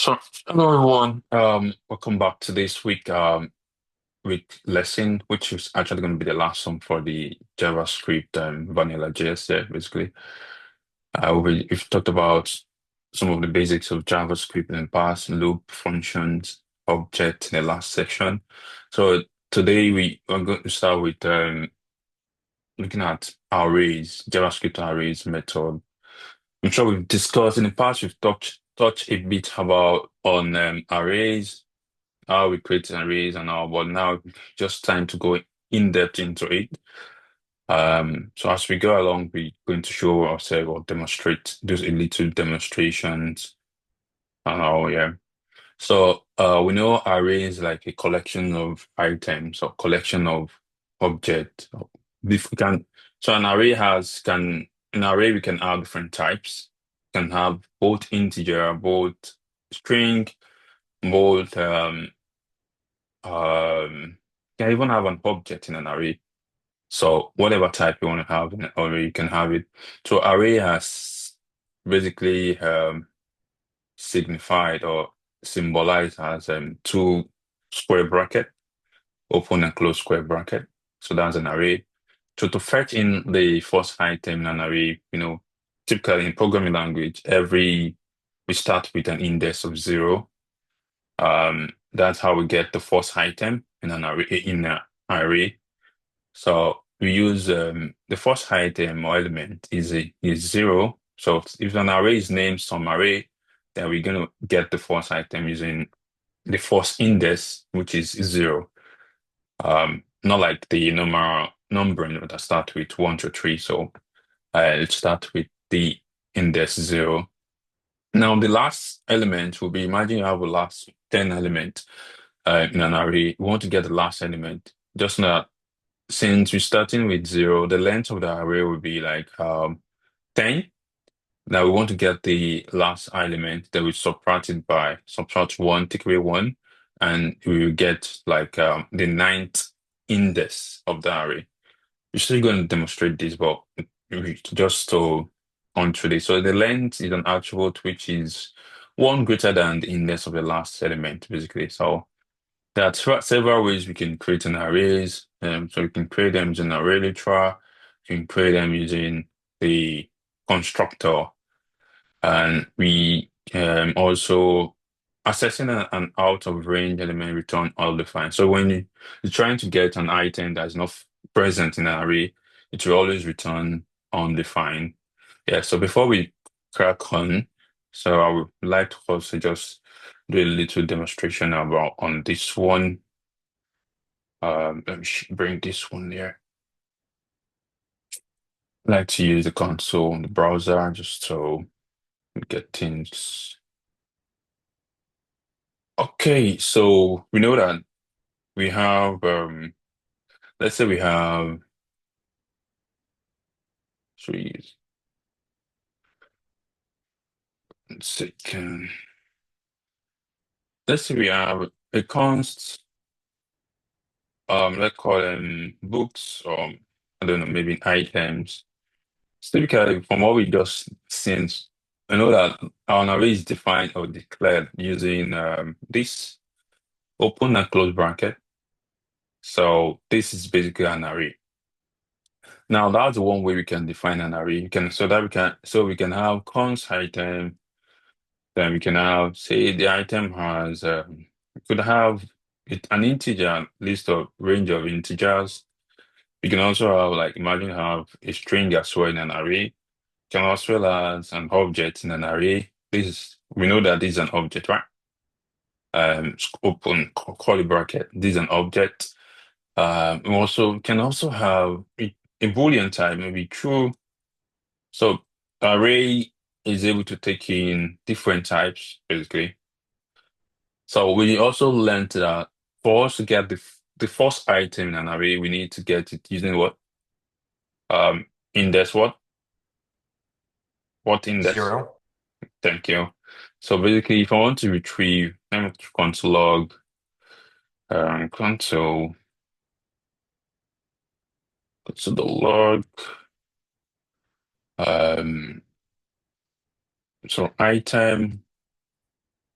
So, hello everyone. Welcome back to this week lesson, which is actually going to be the last one for the JavaScript vanilla JS there, basically. We've talked about some of the basics of JavaScript in the past, loop, functions, object in the last section. So today we are going to start with looking at arrays, JavaScript arrays method. I'm sure we've discussed in the past, we've touched a bit about on arrays, how we create arrays and all, but now just time to go in depth into it. So as we go along, we're going to show ourselves or demonstrate, do a little demonstrations and all, yeah. So we know array is like a collection of items or collection of objects. If we can, so an array we can have different types. Can have both integer, both string, both can even have an object in an array. So whatever type you want to have in an array, you can have it. So array has basically signified or symbolized as two square bracket, open and close square bracket. So that's an array. So to fetch in the first item in an array, typically in programming language, we start with an index of zero. That's how we get the first item in an array. So we use the first item or element is zero. So if an array is named some array, then we're gonna get the first item using the first index, which is zero. Not like the numbering that start with one to three. So let's start with the index zero. Now the last element will be, imagine you have a last 10 element in an array. We want to get the last element. Just know that since we're starting with zero, the length of the array will be like 10. Now we want to get the last element that we subtract one, take away one, and we will get like the ninth index of the array. We're still going to demonstrate this, but just to on through this. So the length is an attribute which is one greater than the index of the last element, basically. So there are several ways we can create an arrays. So we can create them using array literal. You can create them using the constructor, and we also assessing an out of range element return undefined. So when you're trying to get an item that's not present in an array, it will always return undefined. Yeah. So before we crack on, so I would like to also just do a little demonstration about on this one. Let me bring this one there. I like to use the console in the browser just so we get things. Okay, so we know that we have let's say we have three second. Let's say we have a const, let's call them books or I don't know, maybe items. So typically from what we just seen, I know that our array is defined or declared using this open and close bracket. So this is basically an array. Now that's one way we can define an array. We can have const item, then we can have say the item has we could have an integer list of range of integers. We can also have like imagine have a string as well in an array. Can also as an object in an array. We know that this is an object, right? Open curly bracket. This is an object. We also can also have a Boolean type, maybe true. So array is able to take in different types, basically. So we also learned that for us to get the first item in an array, we need to get it using what? Index what? What index? Zero. Thank you. So basically, if I want to retrieve, I'm going to console log, console, go to the log, um, so item.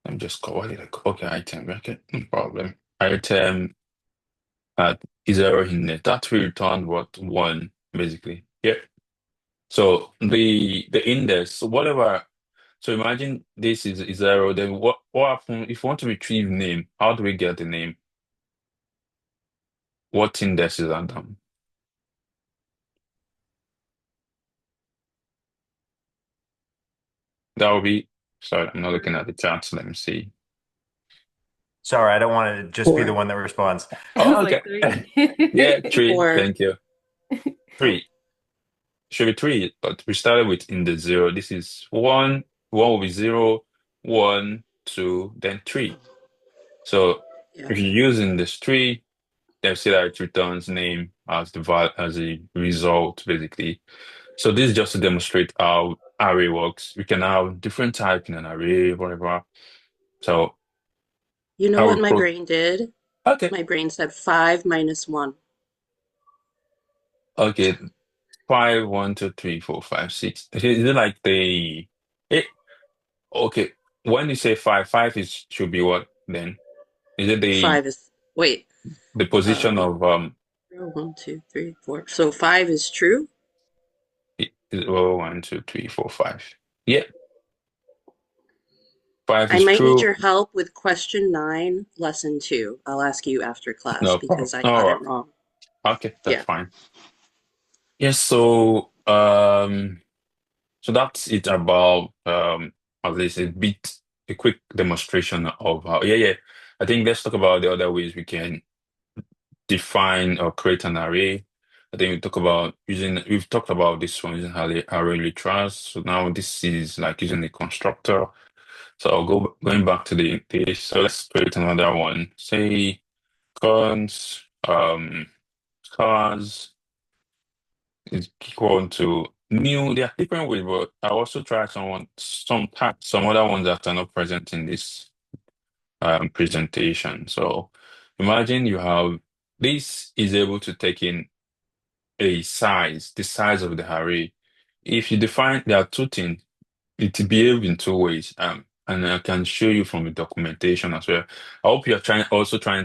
Let me just call what did I call? Okay, item bracket, no problem. Item at zero in there. That will return what? One, basically. Yeah. So the index, so whatever. So imagine this is zero. Then what happens if you want to retrieve name? How do we get the name? What index is that down? That will be. Sorry, I'm not looking at the chat. So let me see. Sorry, I don't want to just be the Four. one that responds. I Oh, was okay. like three. Yeah, three. Four. Thank you. Three. Should be three, but we started with in the zero. This is one. One will be zero, one, two, then three. So Yeah. if you're using this tree, then see that it returns name as the val as a result, basically. So this is just to demonstrate how array works. We can have different type in an array, whatever. So You know I what will my put brain did? okay, My brain said five minus one. okay, five, one, two, three, four, five, six. Is it like it okay. When you say five, five is should be what then? Is it Five is, wait, the position uh, of 1, 2, 3, 4. So five is true. oh, one, two, three, four, five. Yeah, five I is might need true. your help with question 9, lesson 2. I'll ask you after class No problem. because I All got right. it wrong. Okay, that's Yeah. fine. Yes, so that's it about at least a quick demonstration of how yeah. I think let's talk about the other ways we can define or create an array. I think we've talked about this one using array literals. So now this is like using the constructor. So I'll going back to this. So let's create another one. Say cons cars is equal to new. There are different ways, but I also try some other ones that are not present in this presentation. So imagine you have this is able to take in the size of the array. If you define, there are two things. It behaves in two ways. And I can show you from the documentation as well. I hope you're trying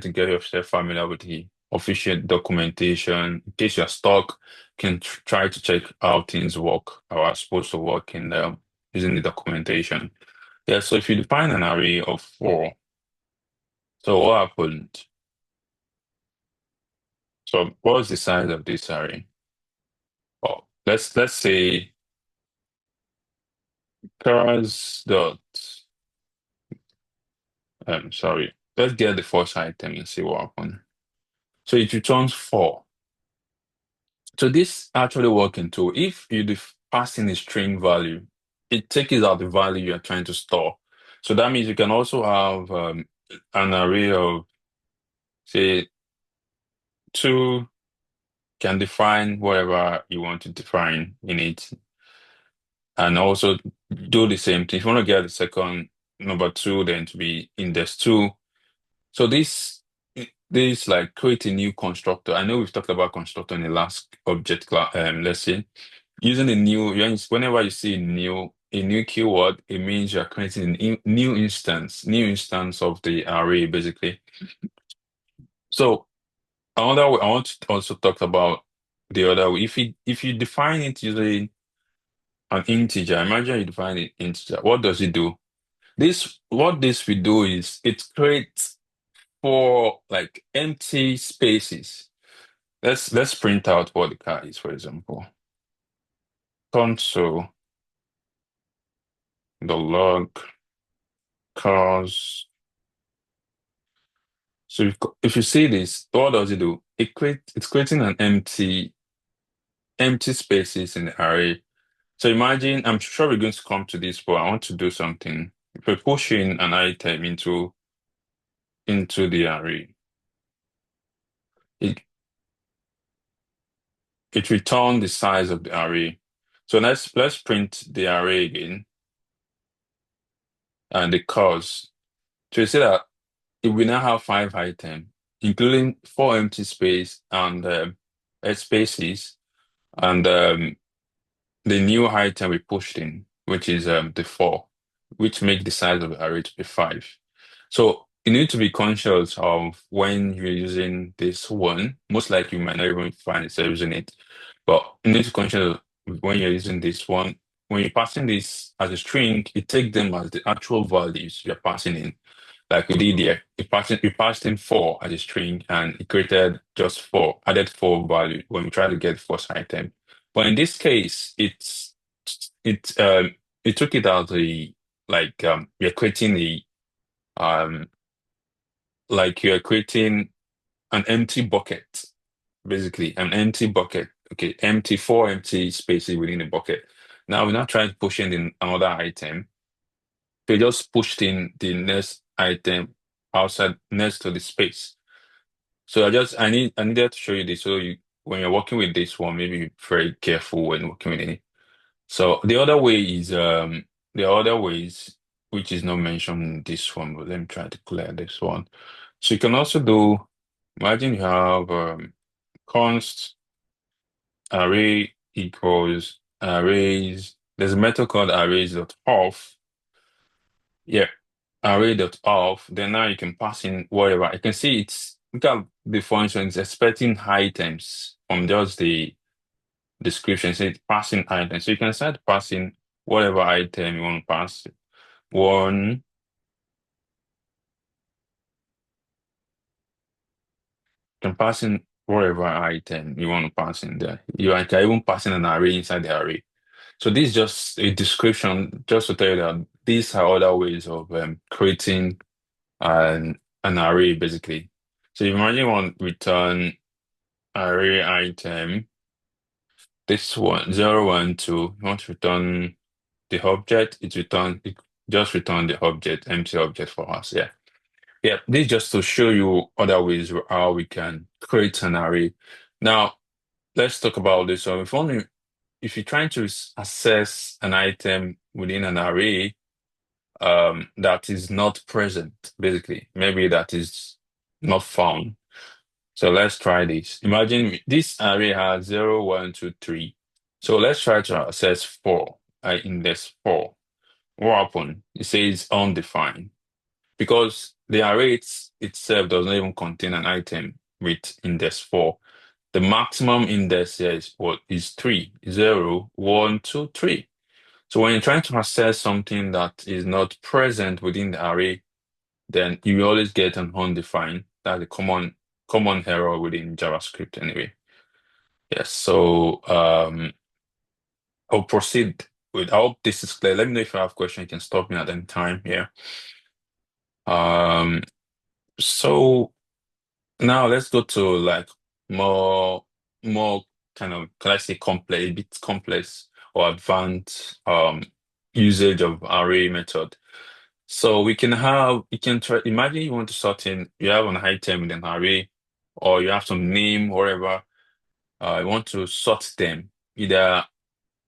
to get yourself familiar with the official documentation. In case you're stuck, you can try to check how things work or are supposed to work in using the documentation. Yeah, so if you define an array of four, so what happened? So what's the size of this array? Oh, let's say cars dot sorry. Let's get the first item and see what happens. So it returns four. So this actually working too. If you pass in a string value, it takes out the value you're trying to store. So that means you can also have an array of, say, two, can define whatever you want to define in it, and also do the same thing. If you want to get the second number two, then to be index two. So this like create a new constructor. I know we've talked about constructor in the last object class lesson. Using a whenever you see a new keyword, it means you're creating a new instance of the array, basically. So another way, I want to also talk about the other way. If you define it using an integer, imagine you define an integer. What does it do? What this will do is it creates four like empty spaces. Let's print out what the car is, for example. Console, the log, cars. So if you see this, what does it do? It's creating an empty spaces in the array. So imagine, I'm sure we're going to come to this, but I want to do something. If we push in an item into the array, it it returns the size of the array. So let's print the array again and the cause. So you see that if we now have five items, including four empty space and eight spaces, and the new item we pushed in, which is the four. which make the size of the array to be 5. So you need to be conscious of when you're using this one. Most likely you might not even find yourself using it, but you need to be conscious of when you're using this one. When you're passing this as a string, you take them as the actual values you're passing in. Like we did here, we passed in 4 as a string and it created just 4, added 4 value when we try to get the first item. But in this case, it it took it as a you're creating a um you're creating an empty bucket, basically an empty bucket. Okay, empty 4 empty spaces within the bucket. Now we're not trying to push in another item. They just pushed in the next item outside next to the space. So I needed to show you this so you when you're working with this one, maybe be very careful when working with it. So the other ways which is not mentioned in this one, but let me try to clear this one. So you can also do, imagine you have const array equals arrays. There's a method called arrays.off. Yeah, array.off. Then now you can pass in whatever. You can see look at the function, it's expecting items from just the description. So it's passing items. So you can start passing whatever item you want to pass. One, you can pass in whatever item you want to pass in there. Can even pass in an array inside the array. So this is just a description, just to tell you that these are other ways of creating an array, basically. So imagine you want to return array item, this one, 0, 1, 2. You want to return the object, it just return the object, empty object for us. Yeah. Yeah. This is just to show you other ways how we can create an array. Now, let's talk about this. So if you're trying to access an item within an array, that is not present, basically, maybe that is not found. So let's try this. Imagine this array has 0, 1, 2, 3. So let's try to access 4. I index 4. What happened? It says undefined because the array itself does not even contain an item with index 4. The maximum index here is 3. 0, 1, 2, 3. So when you're trying to access something that is not present within the array, then you always get an undefined. That's a common error within JavaScript anyway. Yes, so I'll proceed with, I hope this is clear. Let me know if you have questions. You can stop me at any time here. So now let's go to like more kind of, can I say complex, a bit complex or advanced usage of array method. So you can try, imagine you want to sort in, you have an item in an array, or you have some name, whatever. You want to sort them either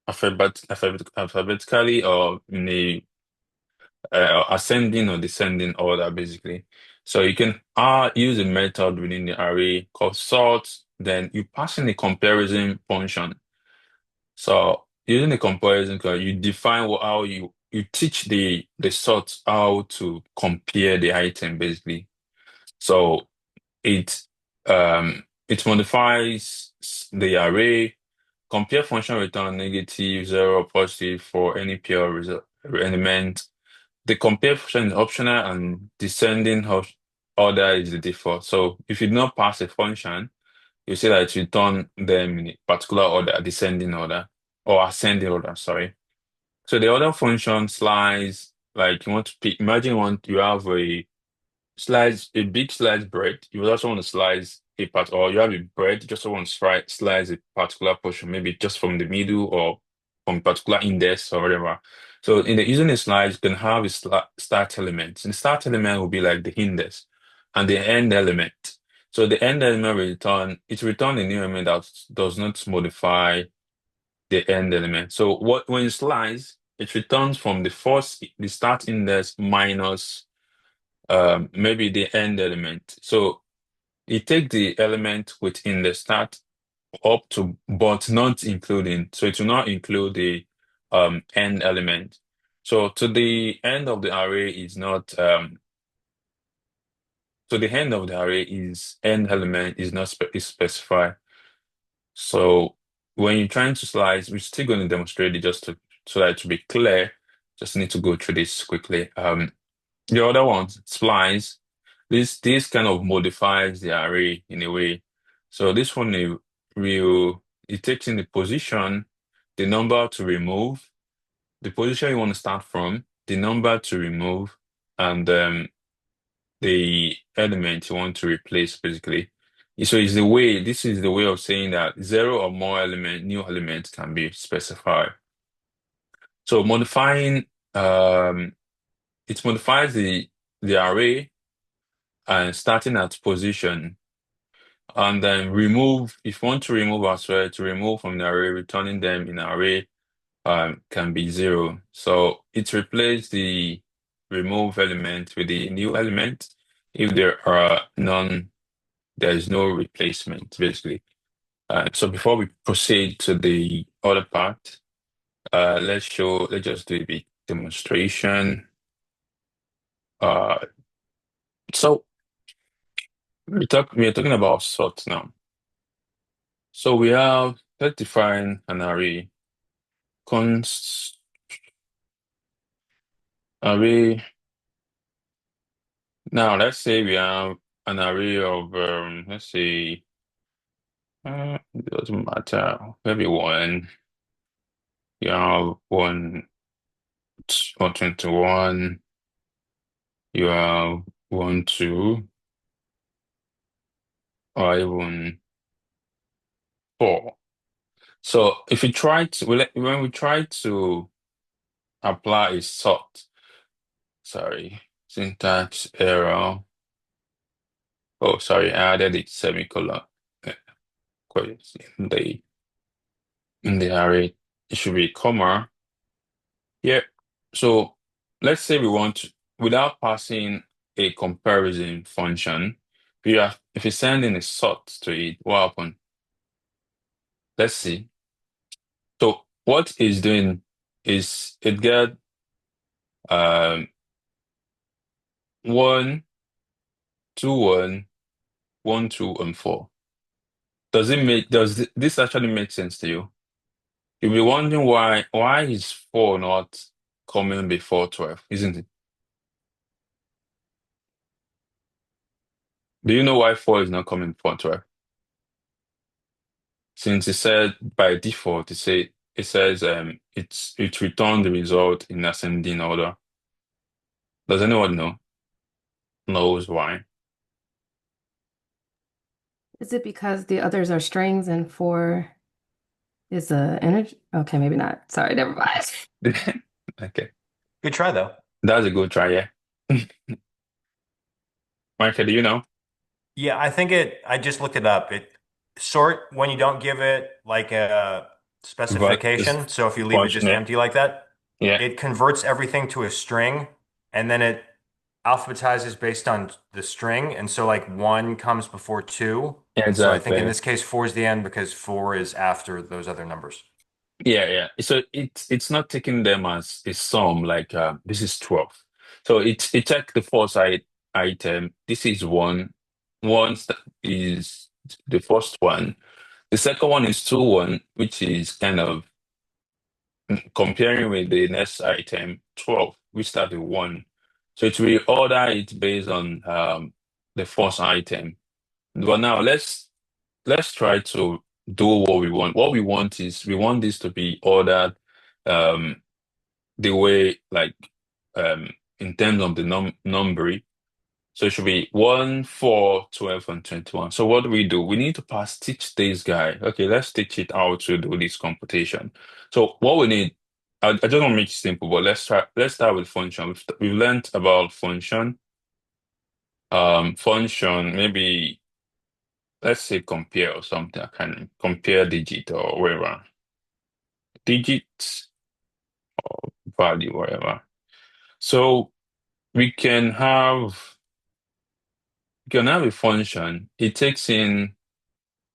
alphabetically or in a ascending or descending order, basically. So you can use a method within the array called sort, then you pass in a comparison function. So using the comparison, you define how you teach the sort how to compare the item, basically. So it it modifies the array. Compare function return negative, 0, positive for any pure result element. The compare function is optional and descending order is the default. So if you do not pass a function, you see that it return them in a particular order, descending order or ascending order, sorry. So the other function slice, like you want to pick, imagine you have a big sliced bread. You also want to slice a part, or you have a bread, you just want to slice a particular portion, maybe just from the middle or from a particular index or whatever. So using a slice, you can have a start element. And the start element will be like the index and the end element. So the end element return a new element that does not modify the end element. So when you slice, it returns from the start index minus maybe the end element. So you take the element within the start up to, but not including. So it will not include the end element. So to the end of the array is not so the end of the array is end element is not is specified. So when you're trying to slice, we're still going to demonstrate it just to so that to be clear. Just need to go through this quickly. The other one, splice, this kind of modifies the array in a way. So this one will it takes in the position, the number to remove, the position you want to start from, the number to remove, and the element you want to replace basically. So it's the way, this is the way of saying that zero or more new elements can be specified. So modifying, it modifies the array and starting at position and then remove, if you want to remove as well, to remove from the array, returning them in array can be zero. So it replaces the remove element with the new element if there are none. There is no replacement, basically. So before we proceed to the other part, let's just do a bit demonstration. Uh, so we are talking about sort now. So we have let's define an array. Const array. Now let's say we have an array of let's say it doesn't matter, maybe one. You have 121. You have 1, 2, or even 4. So if you try to, when we try to apply a sort, sorry, syntax error. Oh, sorry, I added a semicolon. eh, quite in the array. It should be comma. Yeah. So let's say we want to, without passing a comparison function, if you send in a sort to it, what happen? Let's see. So what it's doing is it get um 1, 2, 1, 1, 2, and 4. Does this actually make sense to you? You'll be wondering why is 4 not coming before 12, isn't it? Do you know why 4 is not coming before 12? Since it said by default, it says it returned the result in ascending order. Does anyone knows why? Is it because the others are strings and four is a integer? Okay, maybe not. Sorry, never mind. Okay. Good try though. That's a good try, yeah. Michael, do you know? Yeah, I just looked it up. It sort when you don't give it like a But it's specification. So if you leave it just fortunate. empty like that, Yeah, it converts everything to a string and then it alphabetizes based on the string. And so like one comes before two. And so I think in exactly. this case, four is the end because four is after those other numbers. Yeah, yeah. So it's not taking them as a sum like this is 12. So it check the first item. This is one. Is the first one. The second one is 2, 1, which is kind of comparing with the next item, 12, we start with 1. So it will order it based on the first item. But now let's try to do what we want. What we want is we want this to be ordered um the way like um in terms of the numbering. So it should be 1, 4, 12, and 21. So what do? We need to pass teach this guy. Okay, let's teach it how to do this computation. So what we need, I just want to make it simple, but let's start with function. We've learned about function. Function, maybe let's say compare or something. I can compare digit or whatever. Digit value, whatever. So we can have a function. It takes in,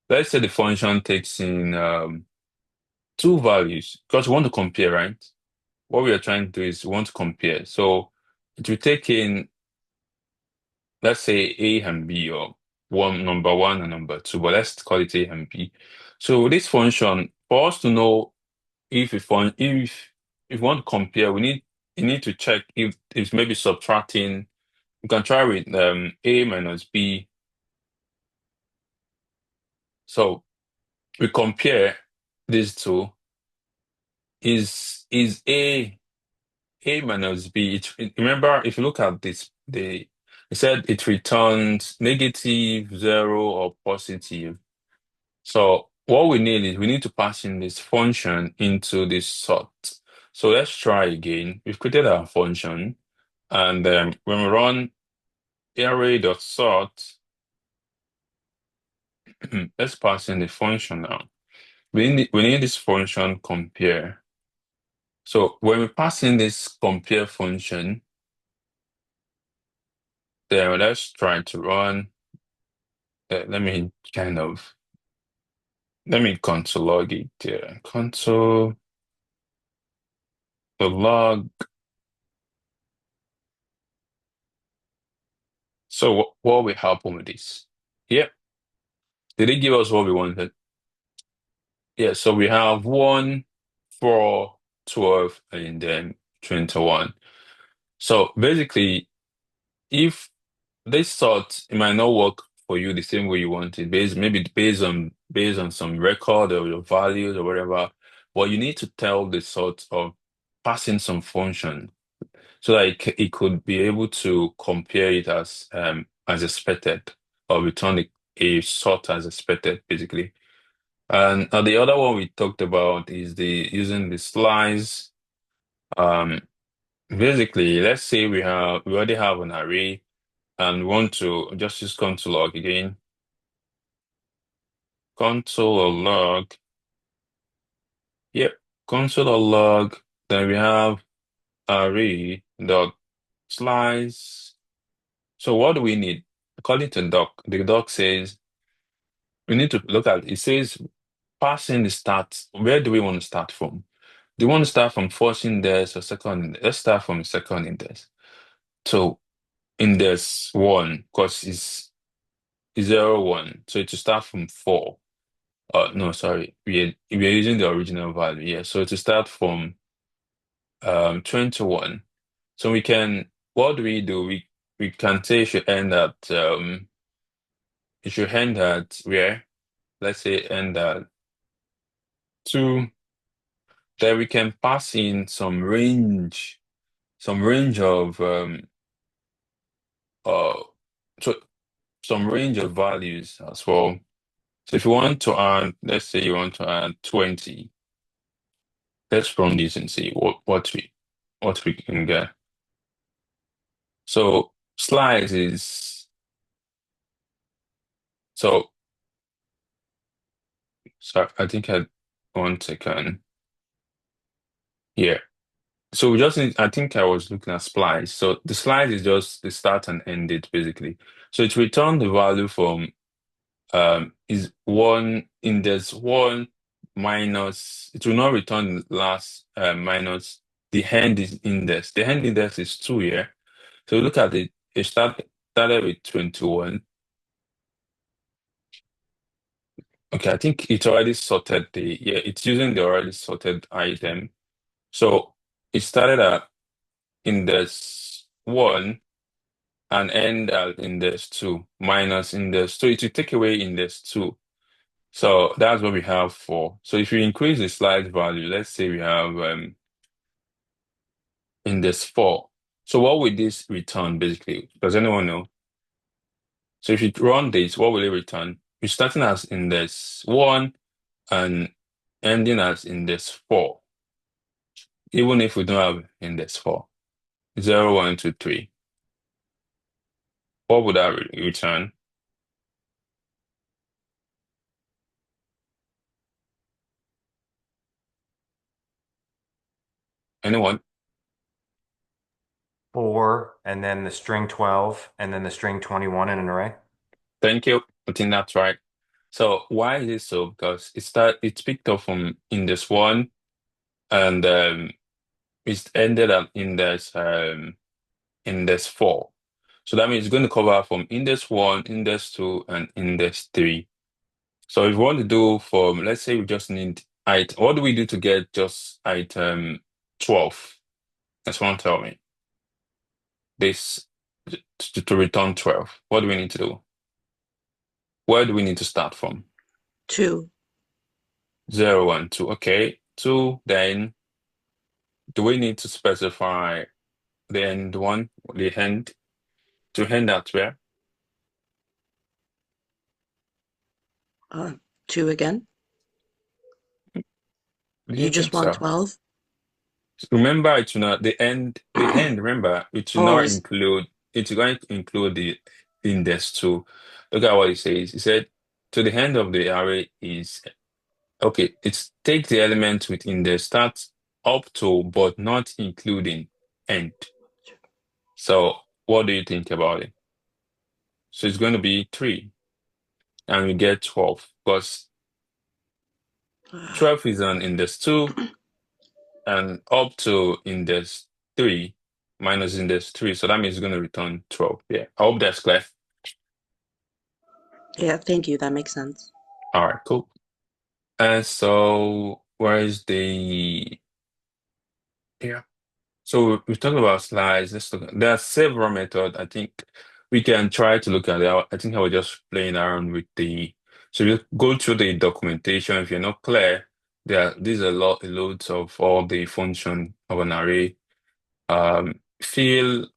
let's say the function takes in two values because we want to compare, right? what we are trying to do is we want to compare. So it will take in, let's say A and B, or number one and number two, but let's call it A and B. So this function, for us to know if we want to compare, you need to check if maybe subtracting. You can try with A minus B. So we compare these two. Is A minus B? Remember, if you look at this, it said it returns negative, zero, or positive. So what we need is we need to pass in this function into this sort. So let's try again. We've created our function, and when we run array.sort, let's pass in the function now. We need this function compare. So when we pass in this compare function, then let's try to run. Let me console log it. Console the log. So what will happen with this? Yep. Did it give us what we wanted? Yeah. So we have 1, 4, 12, and then 21. So basically, if this sort, it might not work for you the same way you want it, maybe based on some record or your values or whatever. But you need to tell the sort of passing some function so that it could be able to compare it as expected, or return a sort as expected, basically. And the other one we talked about is the using the slice. Um, Basically, let's say we already have an array and we want to just use console log again. Console or log. Yep, console or log. Then we have array dot slice. So what do we need? According to doc, the doc says we need to look at it says passing the start. Where do we want to start from? Do you want to start from first index or second index? Let's start from second index. So index one, because it's 0, 1. So to start from 4. No, sorry. We're using the original value. Yeah. So to start from 21. So what do? We can say it should end at where? Let's say end at 2. Then we can pass in some range of uh so some range of values as well. So if you want to add, let's say you want to add 20, let's run this and see what we can get. So slice is so sorry, I think I 1 second. Yeah. So we just need, I think I was looking at splice. So the slice is just the start and end date basically. So it return the value from is one index one minus, it will not return the last minus the end is index. The end index is 2 here. So look at it. Started with 21. Okay, I think it's already sorted it's using the already sorted item. So it started at index one and end at index two minus index two. It will take away index two. So that's what we have for. So if you increase the slide value, let's say we have index four. So what will this return basically? Does anyone know? So if you run this, what will it return? We're starting as index one and ending as index four, even if we don't have index four. 0, 1, 2, 3. What would that return? Anyone? 4, and then the string 12, and then the string 21 in an array. Thank you. I think that's right. So why is it so? Because it's picked up from index one, and it's ended at index 4. So that means it's going to cover from index 1, index 2, and index 3. So if we want to do from, let's say we just need item, what do we do to get just item 12? That's what tell me. This to return 12. What do we need to do? Where do we need to start from? 2. 0 and 2. Okay. 2, then do we need to specify the end one, the end, to end at where? 2 again. Do You you just think want so? 12? Remember, it will not the end. Remember, it will Oh, not is include. It's going to include the index too. Look at what he says. He said, to the end of the array is okay. It's take the element with index start up to, but not including end. So, what do you think about it? So it's going to be 3, and we get 12 because 12 is an index 2, and up to index 3 minus index 3. So that means it's going to return 12. Yeah, I hope that's clear. yeah, thank you. That makes sense. All right, cool. And so where is the yeah? So we've talked about slides. Let's look. There are several methods. I think we can try to look at it. I think I was just playing around with the. So you go through the documentation. If you're not clear, these are loads of all the function of an array. Fill,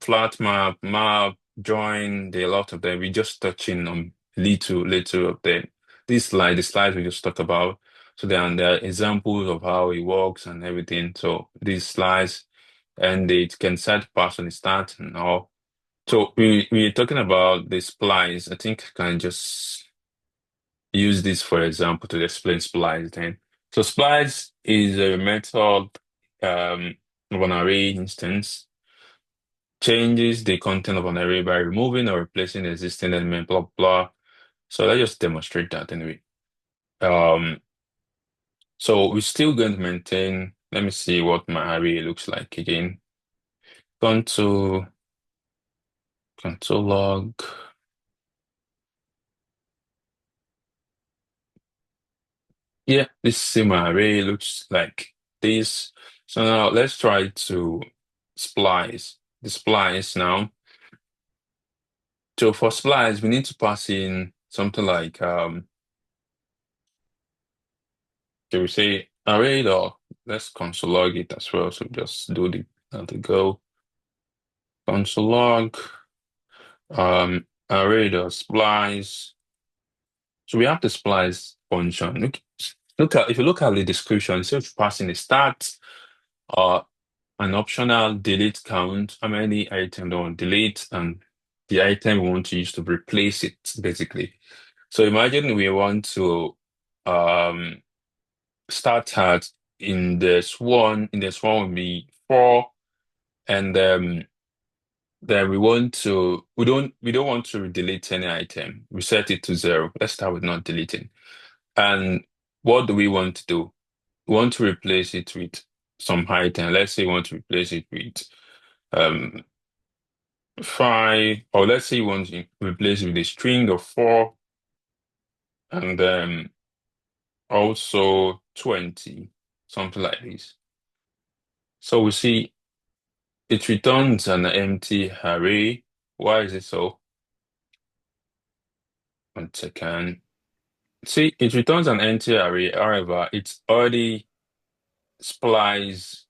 flat map, join, there are a lot of them. We just touching on little of them. The slides we just talked about. So there are examples of how it works and everything. So these slides, and it can set pass on the start and all. So we're talking about the splice. I think I can just use this for example to explain splice then. So splice is a method of an array instance changes the content of an array by removing or replacing the existing element, blah, blah. So let's just demonstrate that anyway. Um, so we're still going to maintain, let me see what my array looks like again. Console, console log. Yeah, this same array looks like this. So now let's try to splice the splice now. So for splice, we need to pass in something like can we say array dot let's console log it as well. So just do the go console log array dot splice. So we have the splice function. Look at if you look at the description, it says passing a start, uh an optional delete count, how many items don't want to delete, and the item we want to use to replace it, basically. So imagine we want to um start at index one would be 4, and then we don't want to delete any item. We set it to 0. Let's start with not deleting. And what do we want to do? We want to replace it with some item. Let's say we want to replace it with um 5, or let's say you want to replace it with a string of 4, and then also 20, something like this. So we see it returns an empty array. Why is it so? 1 second. See, it returns an empty array. However, it's already spliced,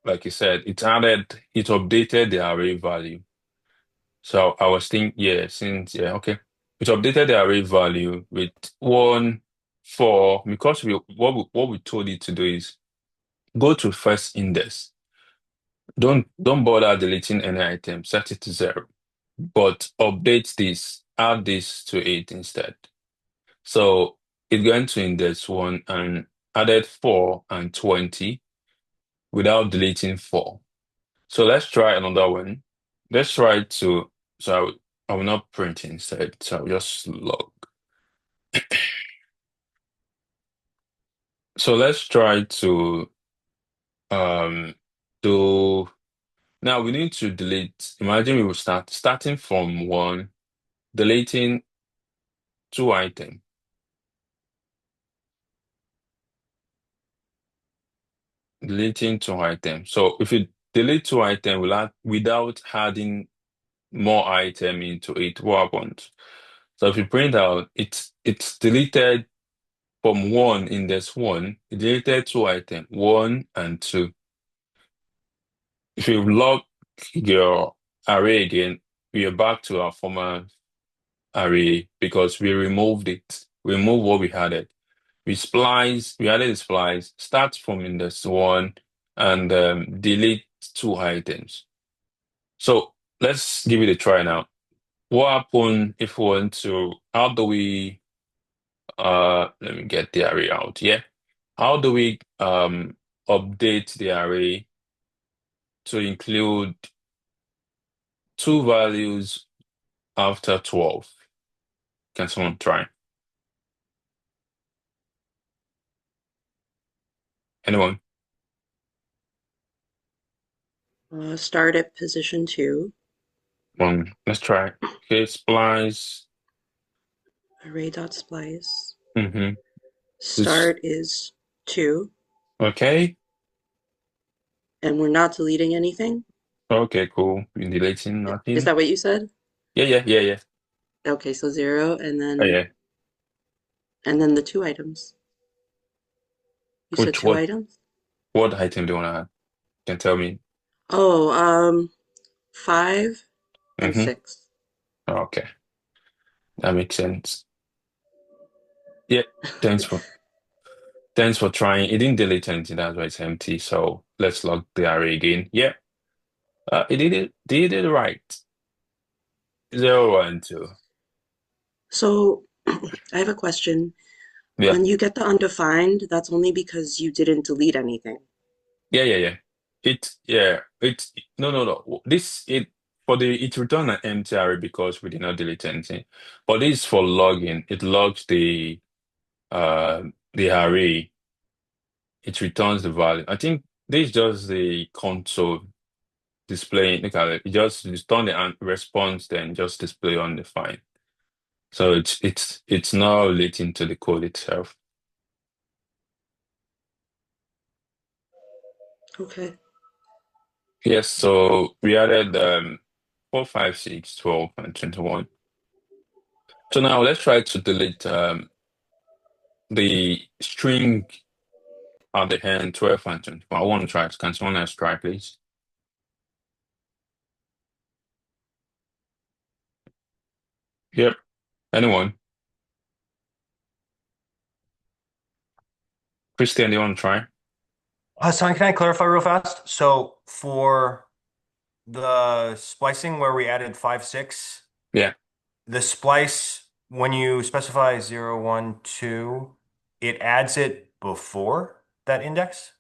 like you said, it updated the array value. So I was thinking, yeah, okay. It updated the array value with 1, 4, because what we told it to do is go to first index. Don't bother deleting any item, set it to 0. But update this, add this to it instead. So it went to index 1 and added 4 and 20 without deleting 4. So let's try another one. Let's try to, so I will not print instead. So I'll just log. So let's try to So now we need to delete. Imagine we will starting from one, deleting two items, deleting two items. So if you delete two items without adding more item into it, what happens? So if you print out, it's deleted from one index one, it deleted two items, one and two. If you log your array again, we are back to our former array because we removed it. We removed what we added. We added a splice, start from index one and delete two items. So let's give it a try now. What happen if we want to, how do we, let me get the array out. Yeah. How do we update the array to include two values after 12? Can someone try? Anyone? Start at position 2. Let's try. Okay, splice. Array.splice. Mm-hmm. This, Start is 2, okay. and we're not deleting anything. Okay, cool. We're deleting Is nothing. that what you said? Yeah. Okay, so 0, and Oh, then yeah. the two items. You said Which, two items? what item do you want to add? Can tell me. Oh, 5 and Mm-hmm. 6. Okay, that makes sense. Yeah, thanks for thanks for trying. It didn't delete anything, that's why it's empty. So let's log the array again. Yeah, it did it right. Zero, one, two. So I have a question. Yeah, When you get the undefined, that's only because you didn't delete anything. yeah. It's no. This it for the it returned an empty array because we did not delete anything. But this is for logging. It logs uh the array. It returns the value. I think this is just the console displaying. Look at it. You just return the response, then just display on the file. So it's not relating to the code itself. Okay. Yes, so we added 4, 5, 6, 12, and 21. So now let's try to delete the string at the end, 12 and 21. I want to try it. Can someone else try, please? Yep. Anyone? Christian, do you want to try? Hassan, can I clarify real fast? So for the splicing where we added 5, 6, Yeah. the splice, when you specify 0, 1, 2, it adds it before that index?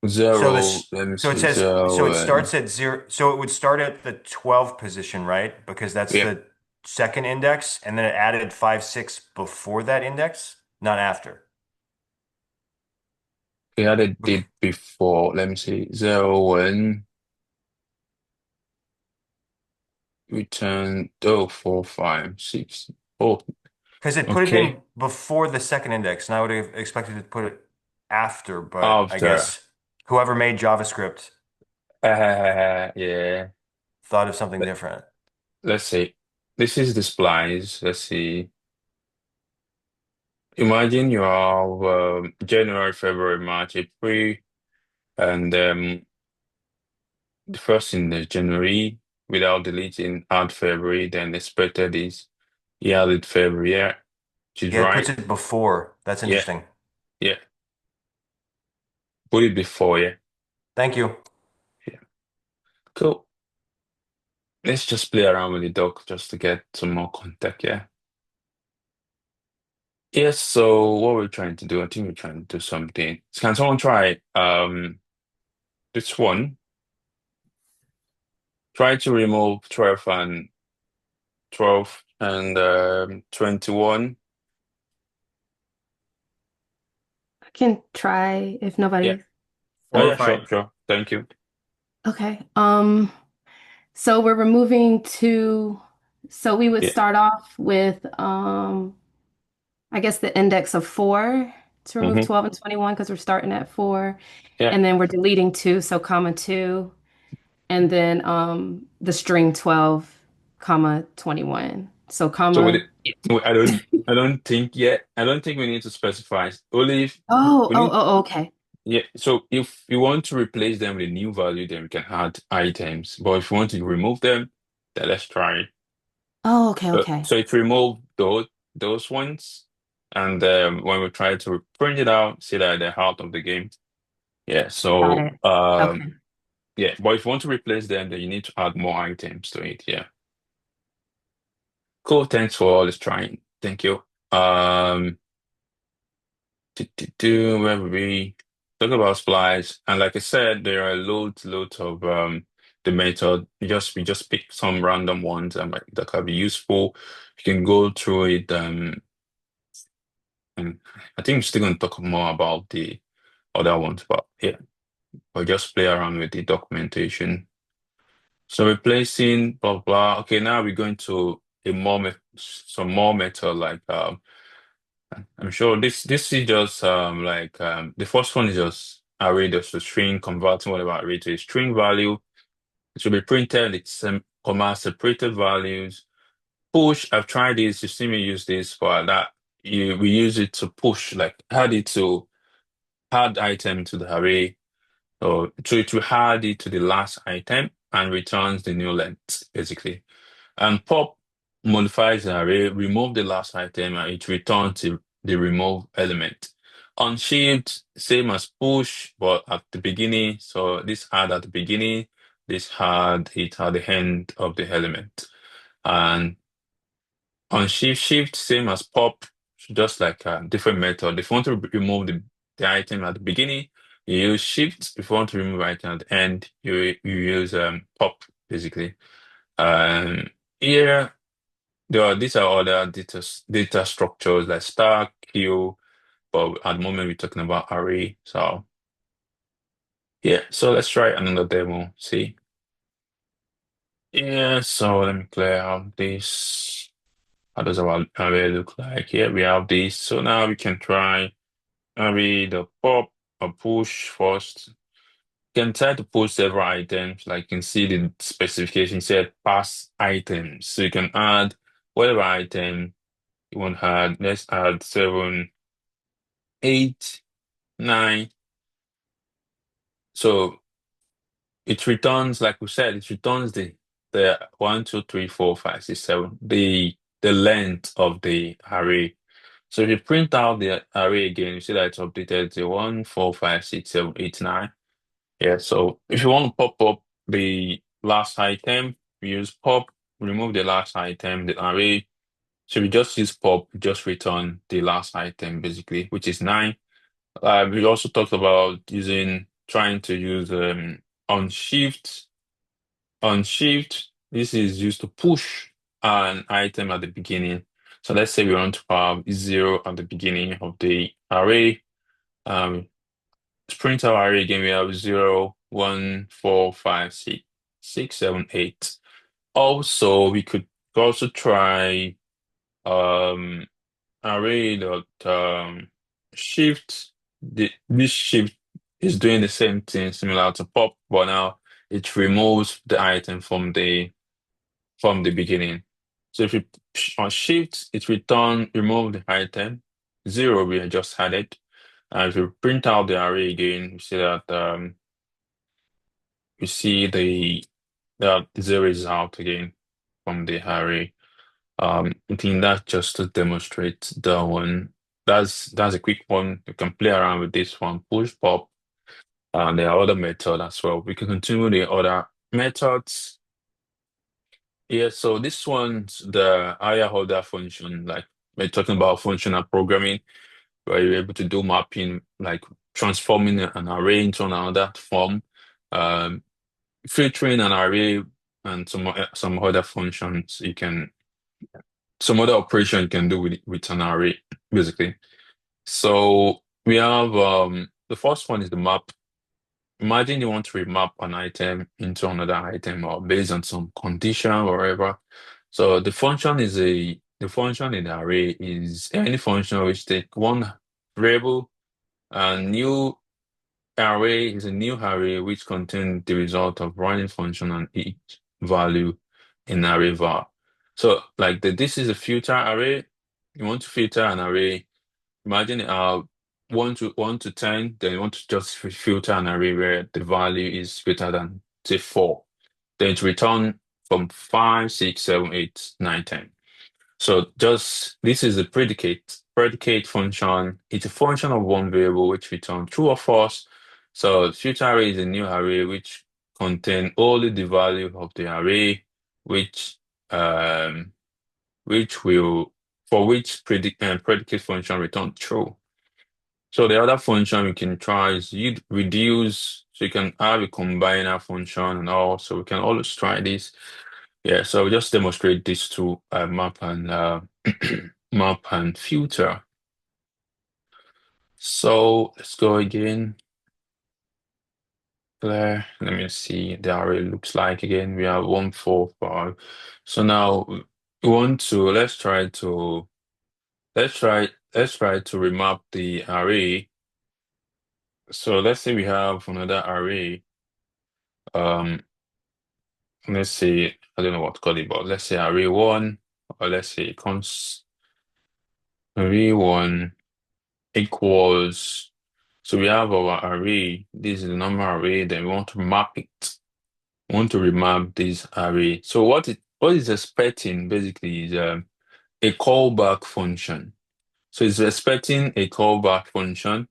So Zero, this, let me so it see, says, so zero it and starts at 0, so it would start at the 12 position, right? Because that's yeah, the second index, and then it added 5, 6 before that index, not after. we added it before. Let me see, zero, one, return, oh, 4, 5, 6. Oh, Because it put it okay. in before the second index, and I would have expected it to put it after, but I After, guess whoever made JavaScript yeah. thought of something Let, different. let's see. This is the splice. Let's see. Imagine you have January, February, March, April, and the first in the January without deleting add February, then expected is he added February, yeah, which is Yeah, it right. puts it before. That's Yeah, interesting. yeah. Put it before, yeah. Thank you. Yeah. Cool. Let's just play around with the doc just to get some more context, yeah. Yes, so what we're trying to do, I think we're trying to do something. Can someone try this one? Try to remove 12 and 21. I can try if Yeah, nobody Oh Or yeah, if I, sure, sure. Thank you. Okay. So we're removing two. So we would Yeah, start off with I guess the index of 4 to remove hmm 12 and 21 because we're starting at 4. yeah. And then we're deleting 2, so comma 2. And then the string 12, comma 21. So So with comma. it, I don't think we need to specify. Only if Oh, we oh, need, oh, okay. yeah. So if you want to replace them with a new value, then we can add items. But if you want to remove them, then let's try it. Oh, okay, okay. So it remove those ones, and when we try to print it out, see that they're out of the game. Yeah. Got So it. Okay. yeah. But if you want to replace them, then you need to add more items to it. Yeah. Cool. Thanks for all this trying. Thank you. Um. Where were we? Talk about splice, and like I said, there are loads of the method. We just pick some random ones that can be useful. You can go through it. And I think we're still going to talk more about the other ones, but yeah, we'll just play around with the documentation. So replacing blah blah. Okay, now we're going to some more method like I'm sure this is just the first one is just array just a string converting whatever array to a string value. It should be printed. It's comma separated values. Push. I've tried this. You see me use this for that. We use it to push like add item to the array. So it will add it to the last item and returns the new length basically. And pop modifies the array, remove the last item, and it returns the remove element. On shift, same as push, but at the beginning. So this add at the beginning, this add it at the end of the element. And on shift, same as pop, just like a different method. If you want to remove the item at the beginning, you use shift. If you want to remove item at the end, you use pop basically. Um, Here these are other data structures like star, queue, but at the moment we're talking about array. So yeah, so let's try another demo. See. Yeah, so let me clear out this. How does our array look like? Here we have this. So now we can try array the pop or push first. You can try to push several items. Like you can see the specification said pass items. So you can add whatever item you want to add. Let's add 7, 8, 9. So it returns, like we said, it returns the 1, 2, 3, 4, 5, 6, 7, the length of the array. So if you print out the array again, you see that it's updated to 1, 4, 5, 6, 7, 8, 9. Yeah, so if you want to pop up the last item, we use pop, remove the last item, the array. So we just use pop, just return the last item basically, which is 9. We also talked about trying to use on shift. On shift, this is used to push an item at the beginning. So let's say we want to have 0 at the beginning of the array. To print our array again, we have 0, 1, 4, 5, 6, 6, 7, 8. Also, we could also try um array dot shift. This shift is doing the same thing similar to pop, but now it removes the item from the beginning. So if you on shift, it remove the item. 0 we just had it. And if you print out the array again, you see that you see that 0 is out again from the array. I think that's just to demonstrate that one. That's a quick one. You can play around with this one, push pop. There are other methods as well. We can continue the other methods. Yeah, so this one's the higher order function, like we're talking about functional programming, where you're able to do mapping, like transforming an array into another form, um, filtering an array, and some other functions some other operation you can do with an array, basically. So we have the first one is the map. imagine you want to remap an item into another item or based on some condition or whatever. So the function in the array is any function which take one variable and new array is a new array which contains the result of running function on each value in array var. So like this is a filter array. You want to filter an array. Imagine 1 to 10, then you want to just filter an array where the value is greater than say 4. Then to return from 5, 6, 7, 8, 9, 10. So just this is a predicate function. It's a function of one variable which returns true or false. So future array is a new array which contain only the value of the array, which um which will for which predicate function return true. So the other function we can try is you reduce. So you can have a combiner function and all. So we can always try this. Yeah, so I'll just demonstrate these two map and map and filter. So let's go again. Let me see the array looks like again. We have 1, 4, 5. So now we want to let's try to remap the array. So let's say we have another array. Um, let's say I don't know what to call it, but let's say array 1, or let's say cons array 1 equals. So we have our array. This is the number array. Then we want to map it. We want to remap this array. So what is expecting basically is a callback function. So it's expecting a callback function.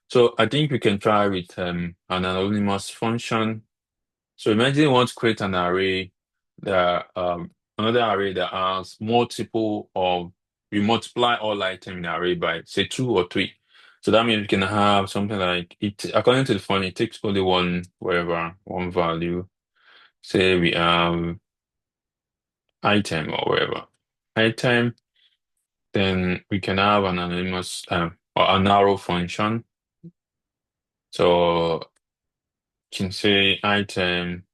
So I think we can try with an anonymous function. So imagine you want to create an array that another array that has multiple of we multiply all items in the array by say 2 or 3. So that means we can have something like it according to the function, it takes only one value. Say we have item or whatever. Item, then we can have an anonymous or an arrow function. So you can say item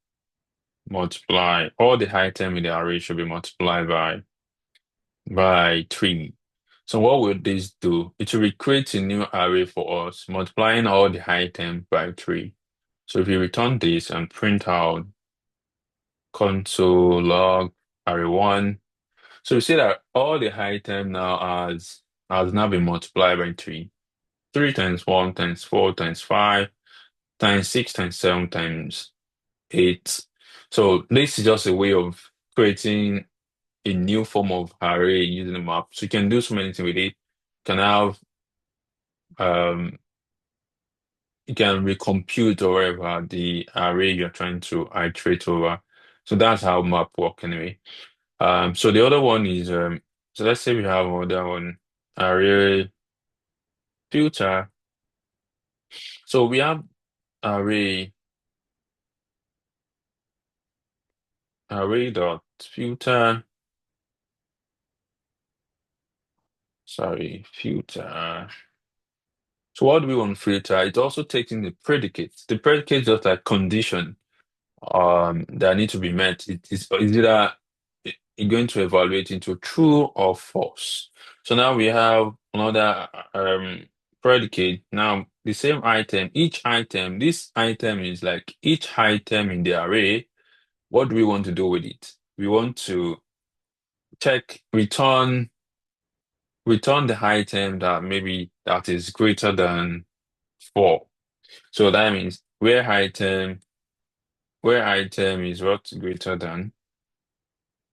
multiply all the item in the array should be multiplied by 3. So what will this do? It will create a new array for us, multiplying all the items by 3. So if you return this and print out console log array1, so you see that all the item now has now been multiplied by 3. 3 times 1 times 4 times 5 times 6 times 7 times 8. So this is just a way of creating a new form of array using the map. So you can do so many things with it. Can have um you can recompute or whatever the array you're trying to iterate over. So that's how map work anyway. So the other one is so let's say we have another one array filter. So we have array array dot filter. Sorry, filter. So what do we want to filter? It's also taking the predicates. The predicate is just like condition that need to be met. Is either going to evaluate into true or false. So now we have another predicate. Now the same item, each item, this item is like each item in the array. What do we want to do with it? We want to check return the item that maybe that is greater than 4. So that means where item is what greater than,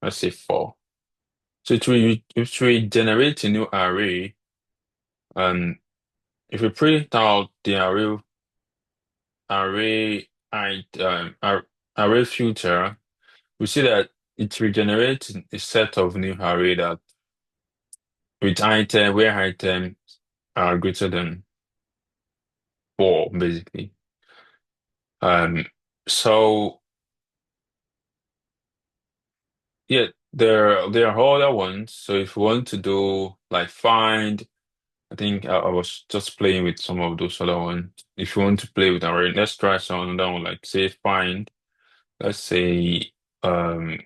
let's say 4. So it will generate a new array, and if we print out the array filter, we see that it regenerates a set of new array that with item where items are greater than 4, basically. Um, so yeah, there are other ones. So if we want to do like find I think I was just playing with some of those other ones. If you want to play with array, let's try some another one, like say find. Let's say um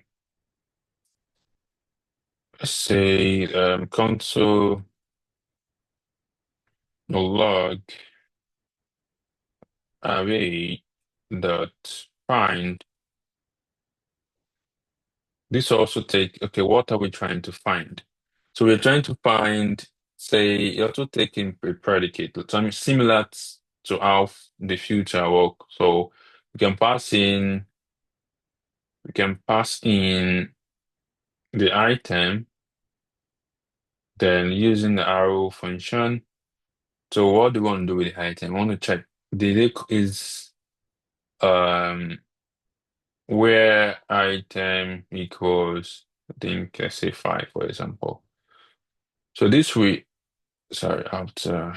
console log array dot find. This also take, okay, what are we trying to find? So we're trying to find, say, you're also taking a predicate, something similar to how the future work. So we can pass in, we can pass in the item, then using the arrow function. So what do we want to do with the item? I want to check is um where item equals, I think, let's say 5, for example. So this we sorry, after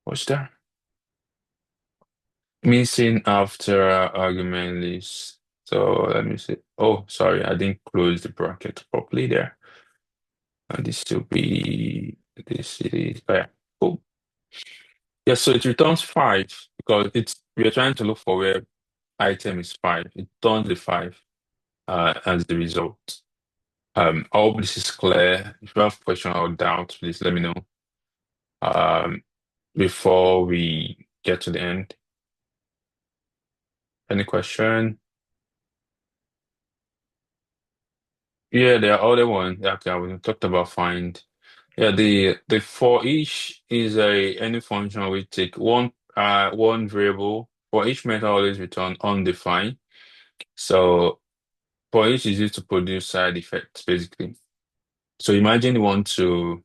what's that? Missing after argument list. So let me see. Oh, sorry, I didn't close the bracket properly there. And this will be this is yeah. Cool. Yeah, so it returns 5 because we're trying to look for where item is 5. It returns the 5 as the result. I hope this is clear. If you have question or doubt, please let me know. Um, before we get to the end. Any question? Yeah, there are other ones. Yeah, okay, we talked about find. Yeah, the for each is a any function we take one variable. For each method always return undefined. So for each is used to produce side effects basically. So imagine you want to,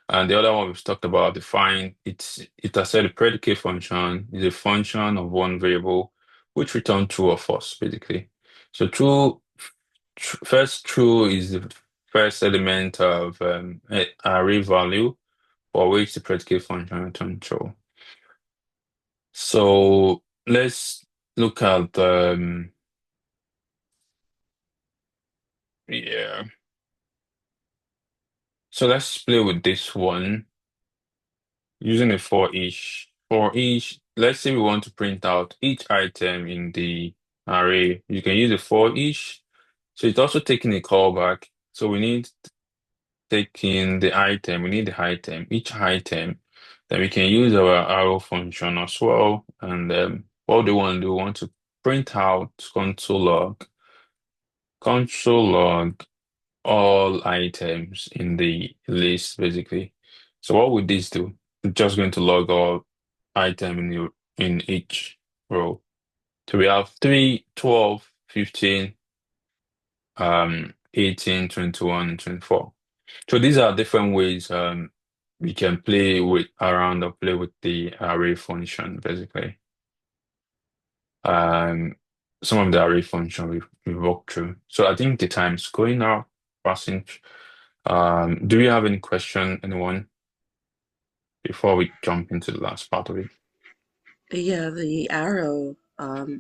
and the other one we've talked about define. It has said the predicate function is a function of one variable which return true or false basically. So first true is the first element of array value for which the predicate function returns true. So let's look at yeah. So let's play with this one using a for each. For each, let's say we want to print out each item in the array. You can use a for each. So it's also taking a callback. So we need taking the item, we need the item, each item. Then we can use our arrow function as well. And what do we want to do? We want to print out console log all items in the list, basically. So what would this do? It's just going to log all item in each row. So we have 3, 12, 15, 18, 21, and 24. So these are different ways we can play with around or play with the array function, basically. Um, some of the array function we walked through. So I think the time's going now, passing. Do you have any question, anyone, before we jump into the last part of it? Yeah, the arrow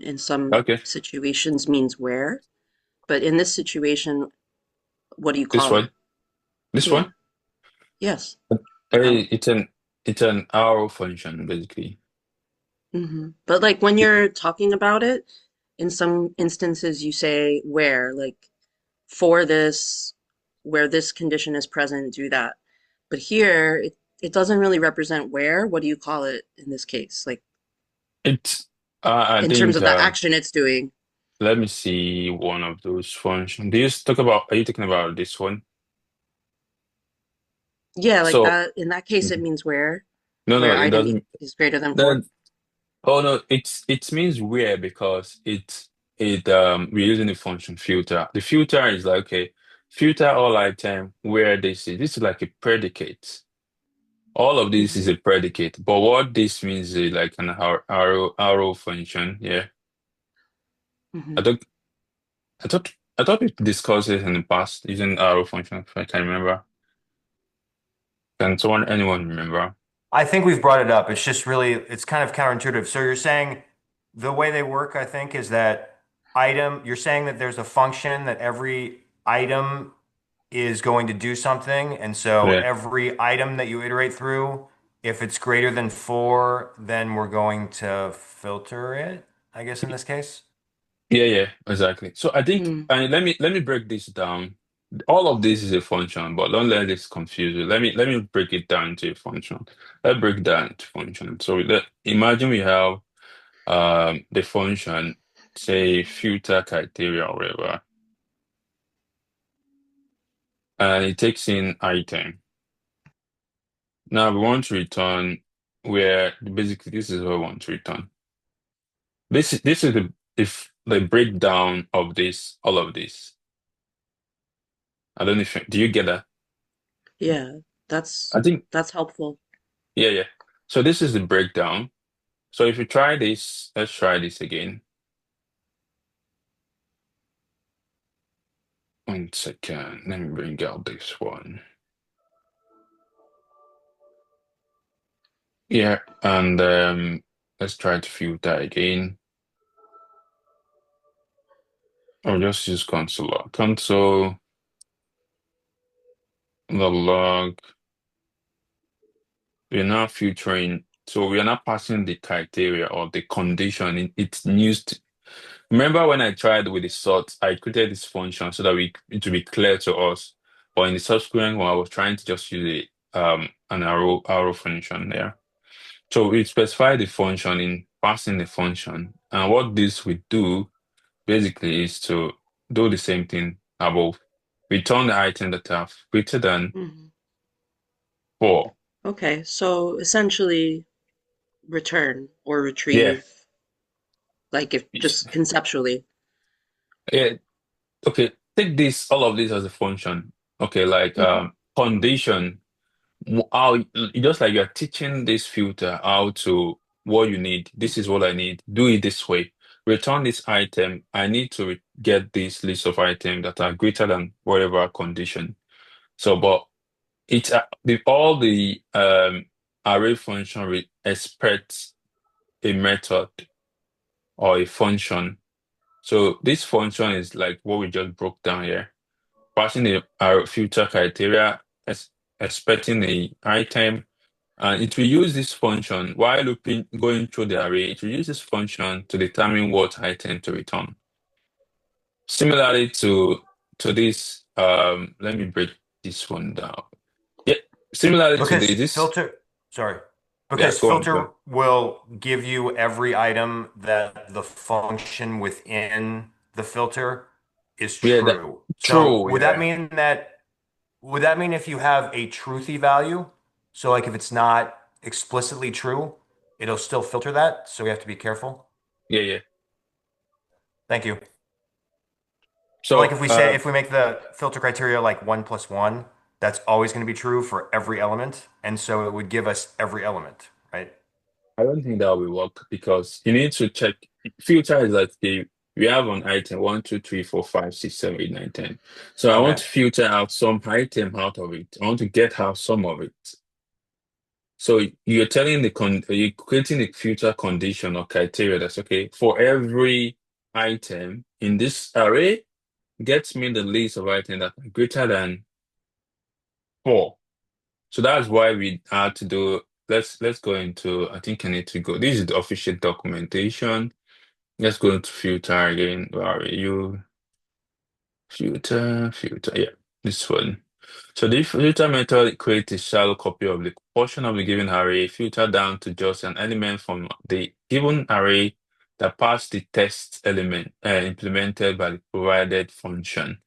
in some Okay, situations means where, but in this situation, what do you this call one. it? This Yeah, one? yes. Hey, Arrow. it's an arrow function, basically. But like when you're talking about it, in some instances you say where, like for this, where this condition is present, do that. But here, it doesn't really represent where. What do you call it in this case? Like It's I in terms think of the action it's doing. let me see one of those functions. Are you talking about this one? Yeah, like So that. In that case, it mhm. means No, no, where it item doesn't. is greater than four. Then oh no, it means where because we're using the function filter. The filter is like okay, filter all item where this is like a predicate. All of this hmm is a predicate, but what this means is like an arrow function. Yeah, I hmm thought I thought we discussed it in the past using arrow function. If I can remember, can anyone remember? I think we've brought it up. It's just really, it's kind of counterintuitive. So you're saying the way they work, I think, is that you're saying that there's a function that every item is going to do something. And so Yeah. every item that you iterate through, if it's greater than 4, then we're going to filter it, I guess, in this case. Yeah, yeah, exactly. So I think, Hmm. and let me break this down. All of this is a function, but don't let this confuse you. Let me break it down to a function. Let's break down to function. So imagine we have the function, say filter criteria or whatever, and it takes in item. Now we want to return where basically this is what we want to return. This is the if the breakdown of this, all of this. I don't know if do you get that? Yeah, I think that's helpful. yeah, yeah. So this is the breakdown. So if you try this, let's try this again. 1 second. Let me bring out this one. Yeah, and let's try to filter again. Or just use console log. Console the log. We're now filtering. So we are not passing the criteria or the condition. It's used. Remember when I tried with the sort, I created this function so that it will be clear to us. But in the subsequent one, I was trying to just use an arrow function there. So we specify the function in passing the function. And what this will do basically is to do the same thing above. Return the item that have greater than Hmm. 4. Okay, so essentially return or Yeah. retrieve, like if just conceptually. Yeah. Okay. Take this, all of this as a function. Okay, like Hmm. condition. How just like you're teaching this filter how to what you need. This is what I need. Do it this way. Return this item. I need to get this list of items that are greater than whatever condition. So, but it's all the array function expects a method or a function. So this function is like what we just broke down here. Passing our filter criteria, expecting the item, and it will use this function while going through the array. It will use this function to determine what item to return. Similarly to this, let me break this one down. Yeah, similarly to Because this, filter, sorry, yeah, because go on, go filter on. will give you every item that the function within the filter is Yeah, that true. So true, yeah, would that mean if you have a truthy value, so like if it's not explicitly true, it'll still filter that, so we have to be careful? yeah, yeah. Thank you. So like So if we make the filter criteria like 1 plus 1, that's always going to be true for every element, and so it would give us every element, right? I don't think that will work because you need to check. Filter is like we have an item 1, 2, 3, 4, 5, 6, 7, 8, 9, 10. So I want Okay. to filter out some item out of it. I want to get out some of it. So you're telling you're creating a filter condition or criteria that's okay for every item in this array, gets me the list of items that are greater than 4. So that's why we had to do. Let's go into. I think I need to go. This is the official documentation. Let's go into filter again. Where are you? Filter. Yeah, this one. So the filter method creates a shallow copy of the portion of the given array, filter down to just an element from the given array that pass the test element implemented by the provided function.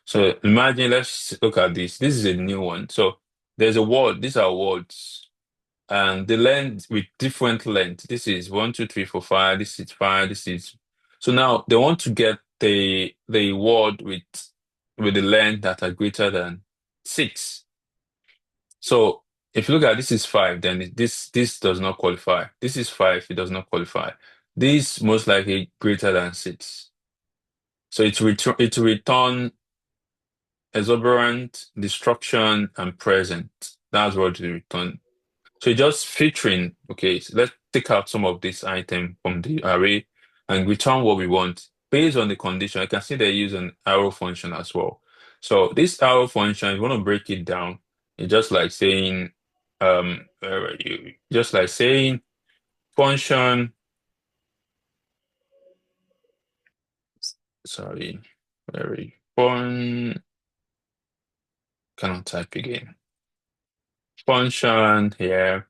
So imagine, let's look at this. This is a new one. So there's a word. These are words. And the length with different length. This is 1, 2, 3, 4, 5. This is 5. This is so now they want to get the word with the length that are greater than 6. So if you look at this is 5, then this does not qualify. This is 5, it does not qualify. This most likely greater than 6. So it return exuberant, destruction, and present. That's what it return. So just filtering, okay, so let's take out some of this item from the array and return what we want based on the condition. I can see they use an arrow function as well. So this arrow function, if you want to break it down, it's just like saying, where are you? Just like saying function, sorry, where are you? Cannot type again. Function here.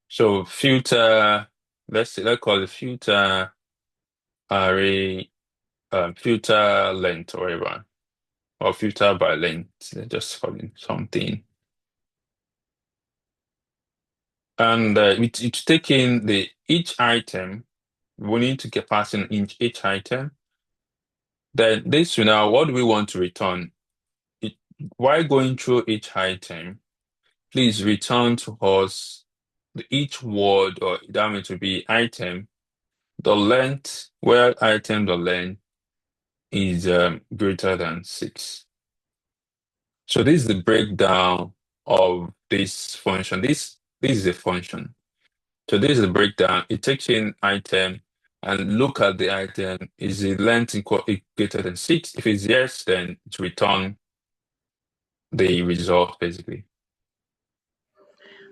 So filter, let's call it filter array, filter length or whatever, or filter by length. Let's just call it something. And it's taking the each item, we need to get passing each item. Then this now, what do we want to return? It, while going through each item, please return to us each word, or that means to be item, the length, where item the length is greater than 6. So this is the breakdown of this function. This is a function. So this is the breakdown. It takes in item and look at the item. Is the length greater than 6? If it's yes, then it return the result basically.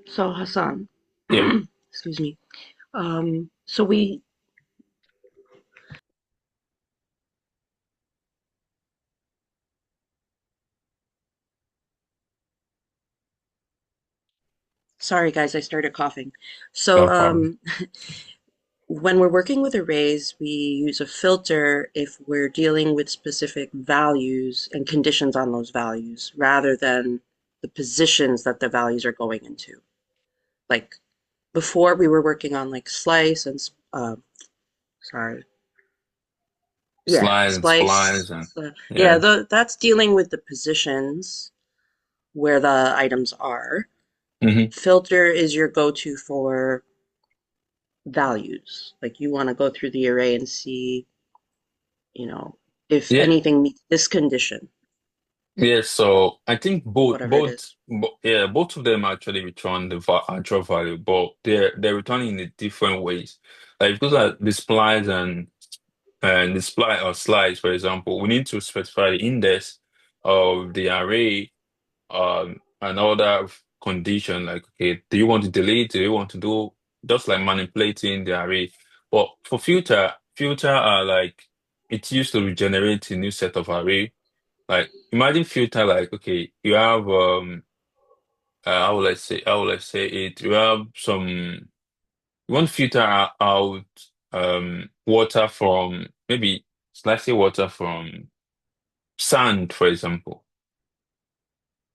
So Hassan, Yeah. excuse me. So we, sorry guys, I started coughing. So No problem. when we're working with arrays, we use a filter if we're dealing with specific values and conditions on those values rather than the positions that the values are going into. Like before we were working on like slice and, sorry, yeah, Slides and splice. splice and Yeah, yeah. that's dealing with the positions where the items are. Hmm. Filter is your go-to for values. Like you want to go through the array and see, you know, if Yeah. anything meets this condition, Yeah. So I think whatever it is. yeah, both of them actually return the va actual value, but they're returning in different ways. Like because the splice and the split or slice, for example, we need to specify the index of the array, and other condition like, okay, do you want to delete? Do you want to do just like manipulating the array? But for filter are like it's used to regenerate a new set of array. Like imagine filter like, okay, you have how will I say it? You have some you want to filter out water from maybe let's say water from sand, for example.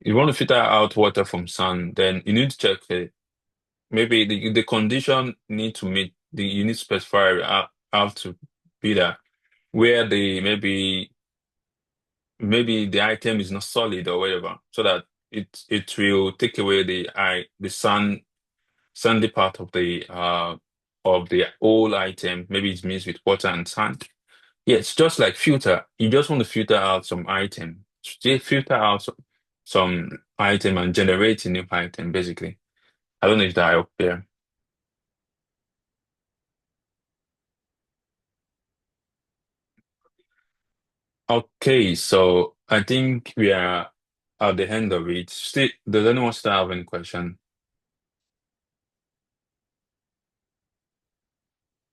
You want to filter out water from sand, then you need to check maybe the condition need to meet you need to specify how to be that where the maybe the item is not solid or whatever, so that it will take away the sandy part of the whole item. Maybe it's mixed with water and sand. Yeah, it's just like filter. You just want to filter out some item. Filter out some item and generate a new item, basically. I don't know if that helped there. Okay, so I think we are at the end of it. Still, does anyone still have any question?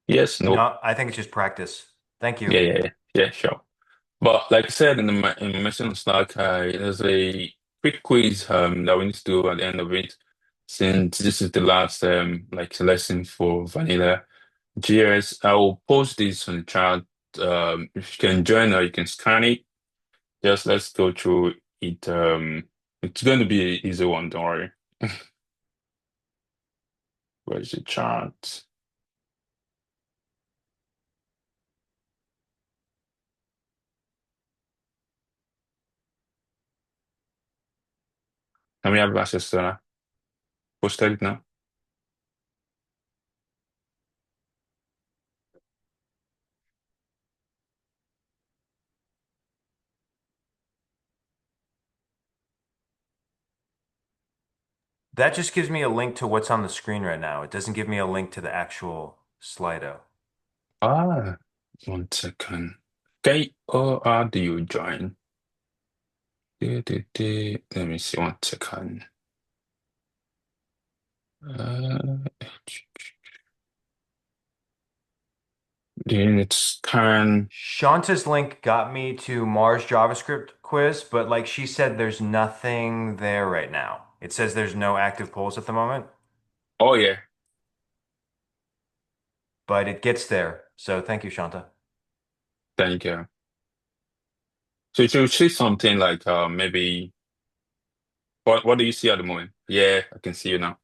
Yes, no. No, I think it's just practice. Thank you. Yeah, sure. But like I said in the message on Slack, there's a quick quiz that we need to do at the end of it, since this is the last like lesson for Vanilla GS. I will post this on the chat. If you can join or you can scan it, just let's go through it. It's going to be an easy one, don't worry. Where's the chat? Can we have access to that? Posted it now? That just gives me a link to what's on the screen right now. It doesn't give me a link to the actual Slido. Ah, 1 second. Okay, or how do you join? Let me see 1 second. Uh, then it's current. Shanta's link got me to Mars JavaScript quiz, but like she said, there's nothing there right now. It says there's no active polls at the moment, Oh yeah, but it gets there. So thank you, Shanta. thank you. So it should say something like maybe what do you see at the moment? Yeah, I can see you now.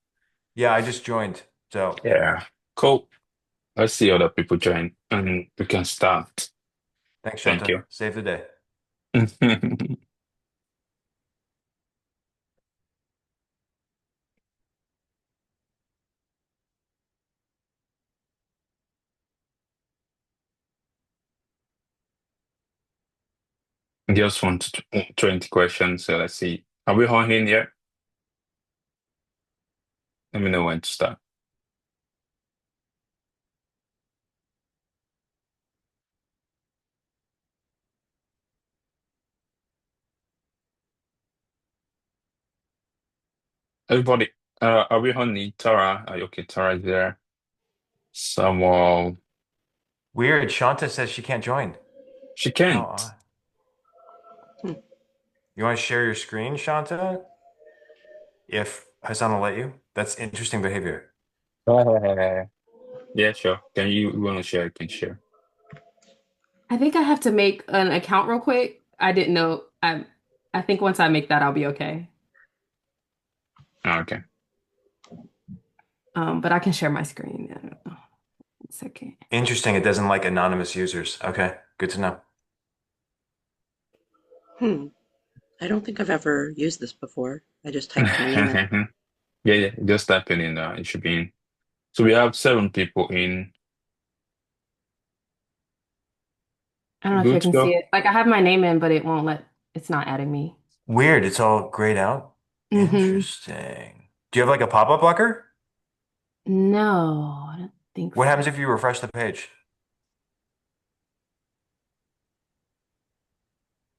Yeah, I just joined. So Yeah, cool. Let's see other people join and we can start. thanks, Thank Shanta. you. Save the day. Just want 20 questions. So let's see. Are we on in yet? Let me know when to start. Everybody, are we on in? Tara, are you okay? Tara is there. Samuel, Weird. Shanta says she can't join. she How can't. odd. You want to share your screen, Shanta? If Hassan will let you. That's interesting behavior. Yeah, sure. Can you want to share? You can share. I think I have to make an account real quick. I didn't know. I think once I make that, I'll be okay. Okay. But I can share my screen. I don't know. 1 second. Interesting. It doesn't like anonymous users. Okay, good to know. Hmm. I don't think I've ever used this before. I just typed my name in. Yeah, yeah. Just type it in. It should be in. So we have 7 people in. I don't know if you Good to can see go. it. Like I have my name in, but it won't let. It's not adding me. Weird. It's all grayed out. Mm-hmm. Interesting. Do you have like a pop-up blocker? No, I don't think What so. happens if you refresh the page?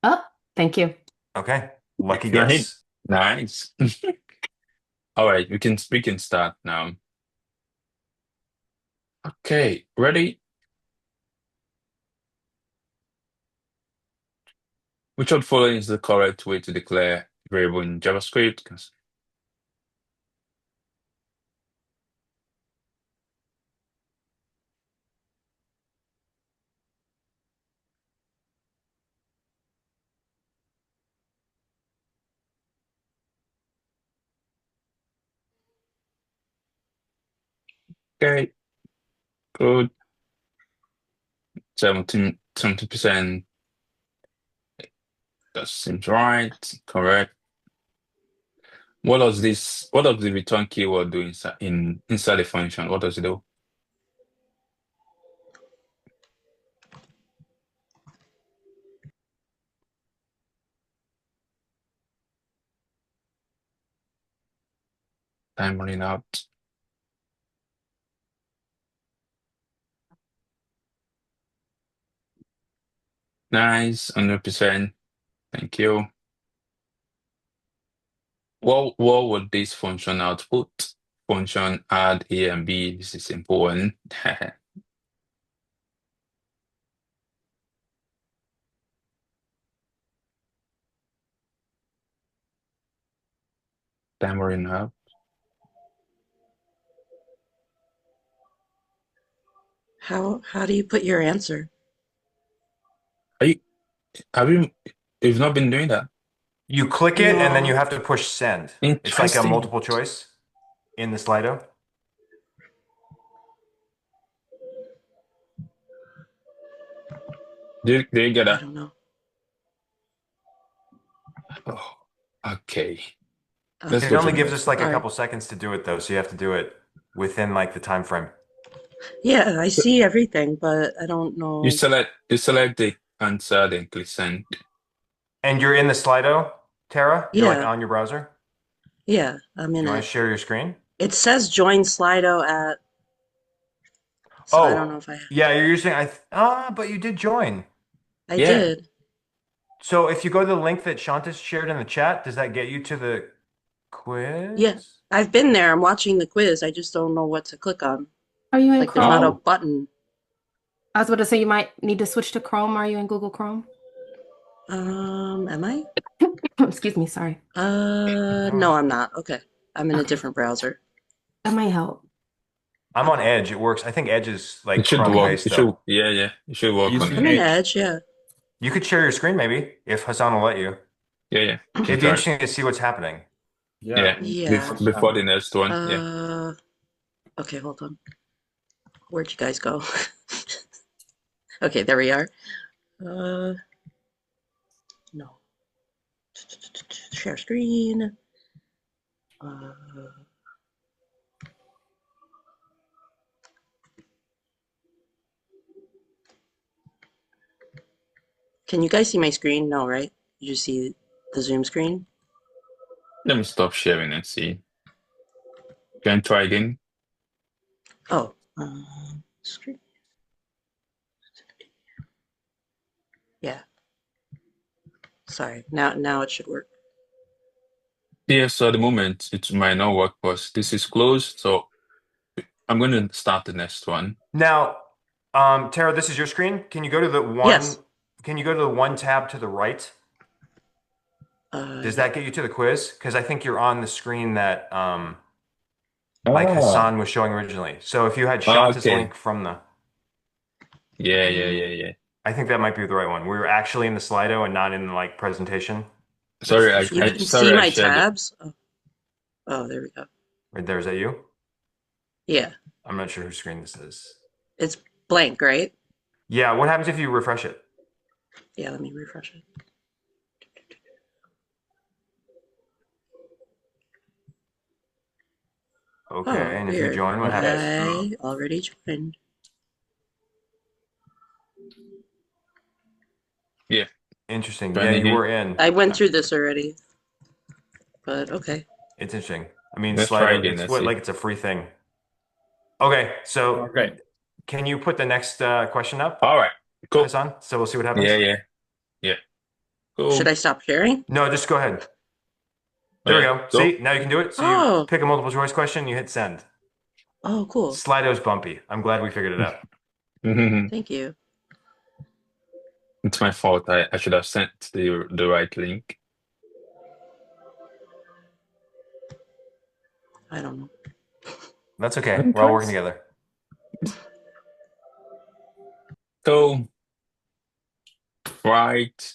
Oh, thank you. Okay. Lucky You're in. guess. Nice. All right, we can start now. Okay, ready? Which of the following is the correct way to declare variable in JavaScript? Okay, good. 70%. That seems right. Correct. What does the return keyword do inside the function? What does it do? Time running out. Nice, 100%. Thank you. What would this function output? Function add A and B. This is important. Time running out. How do you put your answer? Are you, have you, you've not been doing that? You click it and then you No. have to push send. It's like a Interesting. multiple choice in the Slido. Do you get I that? don't know. Oh, okay. Let's It go Okay. to only the gives next us one. like a All right. couple seconds to do it though, so you have to do it within like the time frame. Yeah, I see everything, but I don't You know. select the answer, then click send. And you're in the Slido, Tara? You're like Yeah, on your browser? yeah, I'm Do in you want it. to share your screen? It says join Slido at, so I don't Oh, know if I have. yeah, you're using but you did join. I Yeah, did. So if you go to the link that Shantis shared in the chat, does that get you to the Yeah, quiz? I've been there. I'm watching the quiz. I just don't know what to click on. Are you in Like, there's not a Chrome? Oh, button. I was about to say you might need to switch to Chrome. Are you in Google Chrome? Am I? Excuse me, sorry. No, I'm not. Okay. I'm in a Okay, different browser. that might help. I'm on Okay. Edge. It works. I think Edge is like it should Chrome work. Okay. based It should, though. yeah, yeah. It should You work on using I'm in Edge. Edge? Edge, yeah. You could share your screen maybe if Hassan will let you. Yeah, yeah. You can It'd be try. interesting to see what's happening. Yeah, Yeah. Yeah. Before the next one. Yeah. Uh, okay, hold on. Where'd you guys go? Okay, there we are. Uh, no. Share screen. Uh, can you guys see my screen? No, right? You just see the Zoom screen? Let me stop sharing and see. Can I try again? Oh, screen. Yeah. Sorry. Now it should work. Yeah, so at the moment it might not work, but this is closed. So I'm going to start the next one. Now, Tara, this is your screen. Can you go to the one? Yes. Can you go to the one tab to the right? Does Yeah. that get you to the quiz? Because I think you're on the screen that like Ah, Hassan was showing originally. So if you had Shanta's okay. link from the, Yeah, yeah, Uh, yeah, yeah. I think that might be the right one. We were actually in the Slido and not in the like presentation. That's Sorry, the you screen. can see I my shared it. tabs. Oh, there we go. Right there, is that you? Yeah. I'm not sure whose screen this is. It's blank, right? Yeah, what happens if you refresh it? Yeah, let me refresh it. Okay, Oh, and if you weird. join, what okay. happens? So I already joined. Yeah, Interesting. Yeah, join you again. were in. I went through this already, but okay. It's interesting. I mean, Let's try Slido, again. it's Let's what see. like it's a free thing. Okay, so okay. can you put the next question up, All right, cool. Hassan? So we'll see what Yeah, happens. yeah, yeah. Should Cool. I stop sharing? No, just go ahead. All There we right, go. go. See, now you can do it. So you Oh, pick a multiple choice question, you hit send. oh, cool. Slido's bumpy. I'm glad we figured it out. Thank you. It's my fault. I should have sent the right link. I don't know. That's okay. Okay, We're all working guys. together. So, right.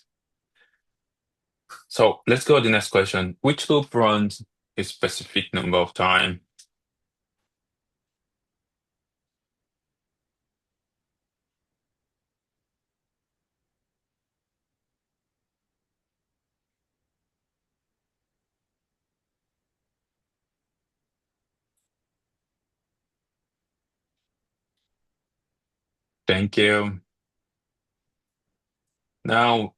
So let's go to the next question. Which loop runs a specific number of time? Thank you. Now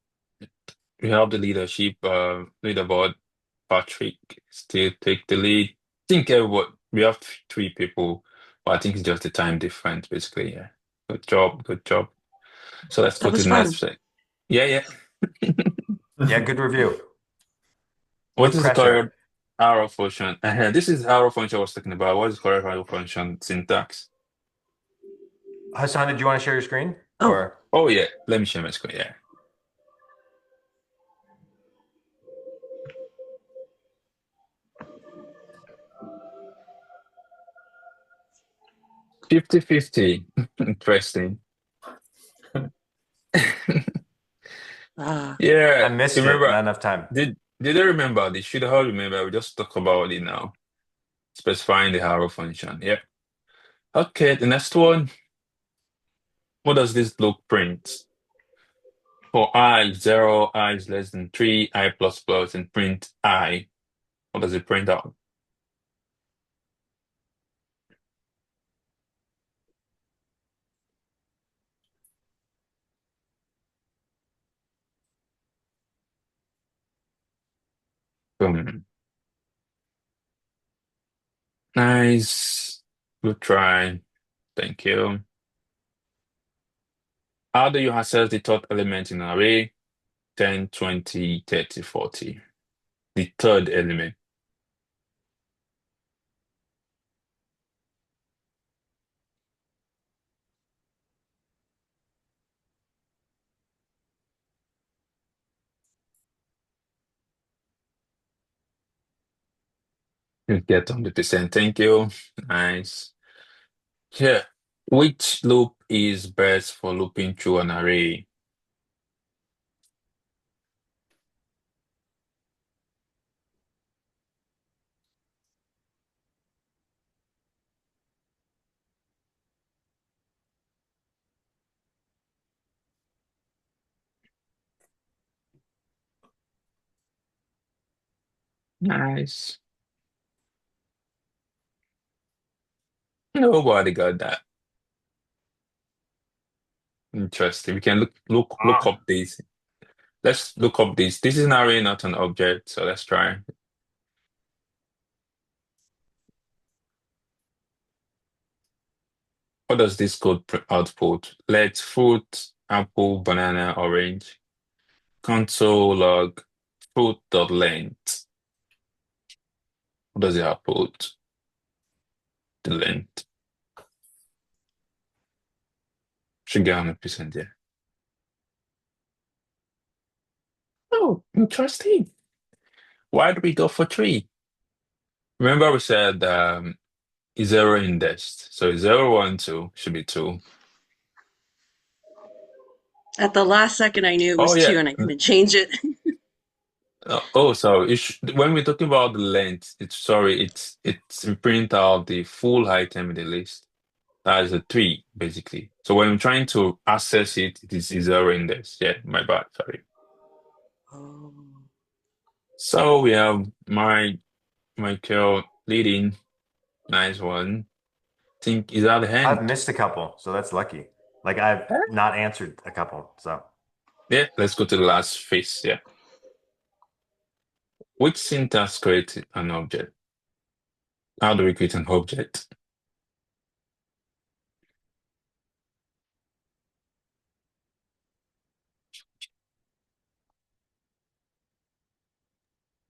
we have the leadership leaderboard. Patrick still take the lead. I think everyone, we have three people, but I think it's just the time difference, basically. Yeah. Good job. Good job. So let's That go to was the fun. next thing. Yeah, yeah. Yeah, good review. What With is the pressure. correct arrow function? This is arrow function I was talking about. What is the correct arrow function syntax? Hassan, did you want to share your screen? Oh, Or Oh yeah, let me share my screen. Yeah. 50-50. Interesting. ah, I Yeah, missed it. remember, Not enough time. did I remember? They should have remember. We just talk about it now. Specifying the arrow function. Yeah. Okay, the next one. What does this loop print? For I, 0, I is less than 3, I plus plus, and print I. What does it print out? Boom. Nice. Good try. Thank you. How do you access the third element in an array? 10, 20, 30, 40. The third element. You get 100%. Thank you. Nice. Here, which loop is best for looping through an array? Nice. Nobody got that. Interesting. We can look Ah, up these. Let's look up this. This is an array, not an object. So let's try. What does this code output? Let fruit, apple, banana, orange. Console log fruit dot length. What does it output? The length. Should get 100% there. Oh, interesting. Why do we go for three? Remember we said zero indexed. So 0, 1, 2 should be two. At the last second, I knew it Oh was yeah. two and I couldn't change it. Oh, sorry. When we're talking about the length, it's we print out the full item in the list. That is a three, basically. So when I'm trying to access it, it is zero index. Yeah, my bad. Sorry. Oh. So we have Michael leading. Nice one. Think is that the I've hand? missed a couple, so that's lucky. Like I've Eh? not answered a couple, so Yeah, let's go to the last phase. Yeah. Which syntax creates an object? How do we create an object?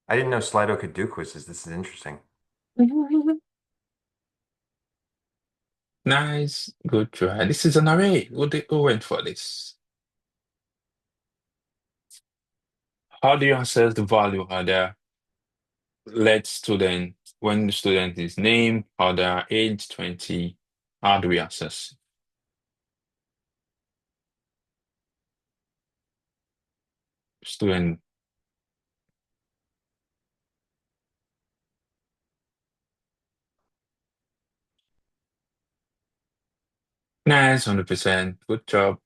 I didn't know Slido could do quizzes. This is interesting. Nice, good try. This is an array. Who went for this? How do you access the value header? Let student, when the student is name, other age 20, how do we access? Student, nice, 100%. Good job.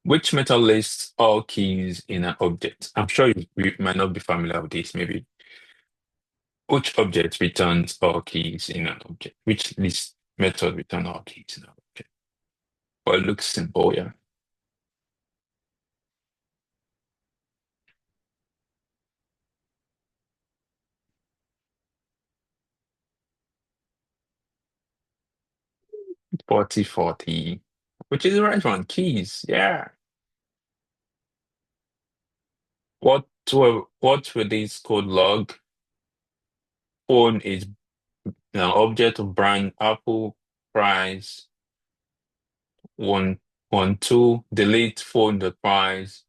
Which method lists all keys in an object? I'm sure you might not be familiar with this, maybe. Which object returns all keys in an object? Which list method return all keys in an object? Well, it looks simple, yeah. 40, 40. Which is the right one? Keys, yeah. What will this code log? Phone is an object of brand Apple price 112, delete phone dot price,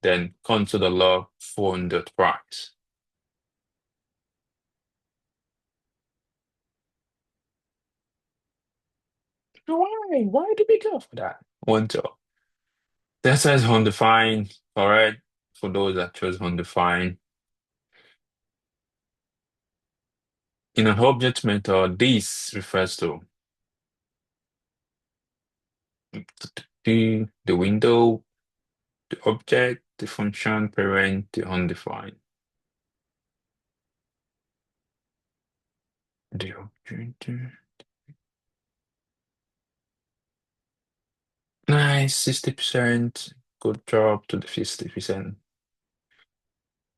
then console the log phone dot price. Why? Why did we go for that? 112. That says undefined, correct? For those that chose undefined. In an object method, this refers to the window, the object, the function, parent, the undefined. The object. Nice, 60%. Good job to the 50%.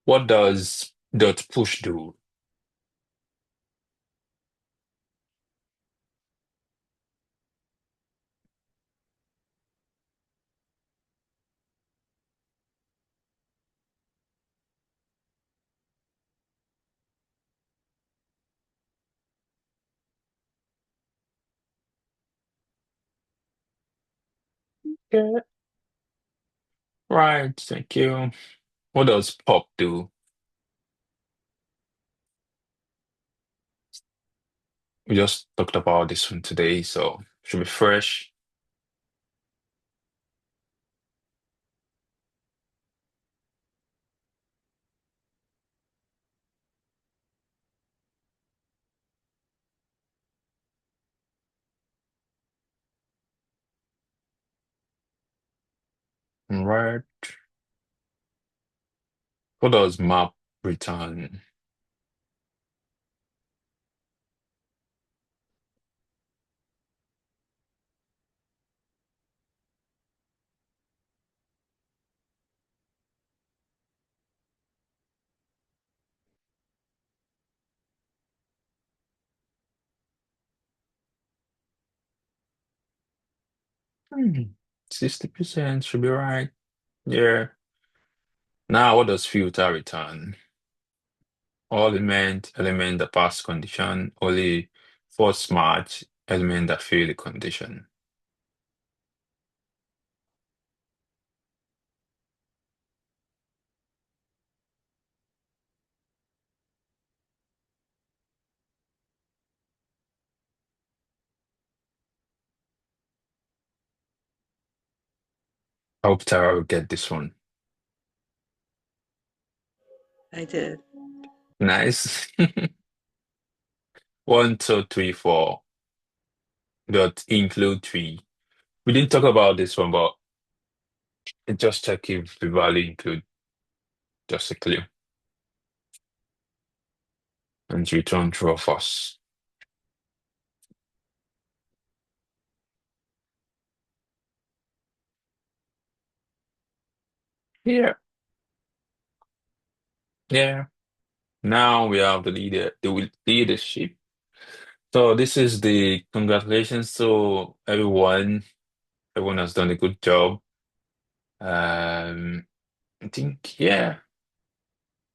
What does dot push do? Okay. Right. Thank you. What does pop do? We just talked about this one today, so should be fresh. Right. What does map return? 60% should be right. Yeah. Now, what does filter return? All element that pass condition, only false match, element that fail the condition. I hope Tara will get this one. I did. Nice. 1, 2, 3, 4. Dot include 3. We didn't talk about this one, but just check if the value include just a clue and return true or false. Yeah. Yeah. Now we have the leadership. So this is the congratulations to everyone. Everyone has done a good job. I think, yeah,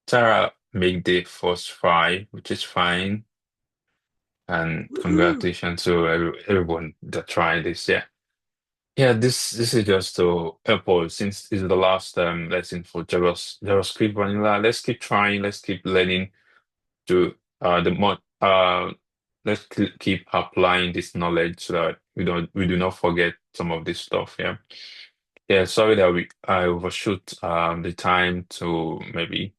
Tara made the first 5, which is fine. And Woohoo! congratulations to everyone that tried this. Yeah. Yeah, this is just to Apple, since this is the last lesson for JavaScript vanilla. Let's keep trying, let's keep learning to the mod let's keep applying this knowledge so that we do not forget some of this stuff. Yeah. Yeah, sorry that I overshoot the time to maybe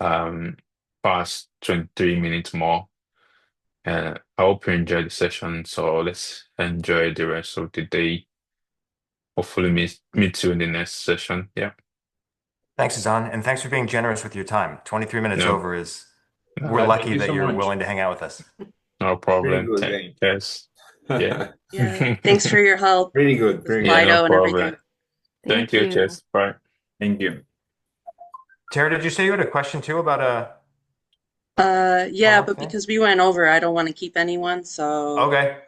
um past 23 minutes more. I hope you enjoyed the session. So let's enjoy the rest of the day. Hopefully meet you in the next session. Yeah. Thanks, Azan, and thanks for being generous with your time. 23 minutes No, over is, we're no, Thank lucky you that so you're much. willing to hang out with us. no Pretty problem. good game. Yes. Yeah. Yeah. Thanks for your help Pretty good, with pretty Yeah, good. no Lido and problem. everything. Thank Thank you. you. Cheers. Bye. Thank you. Tara, did you say you had a question too about a Yeah, homework but thing? because we went over, I don't want to keep anyone, so Okay.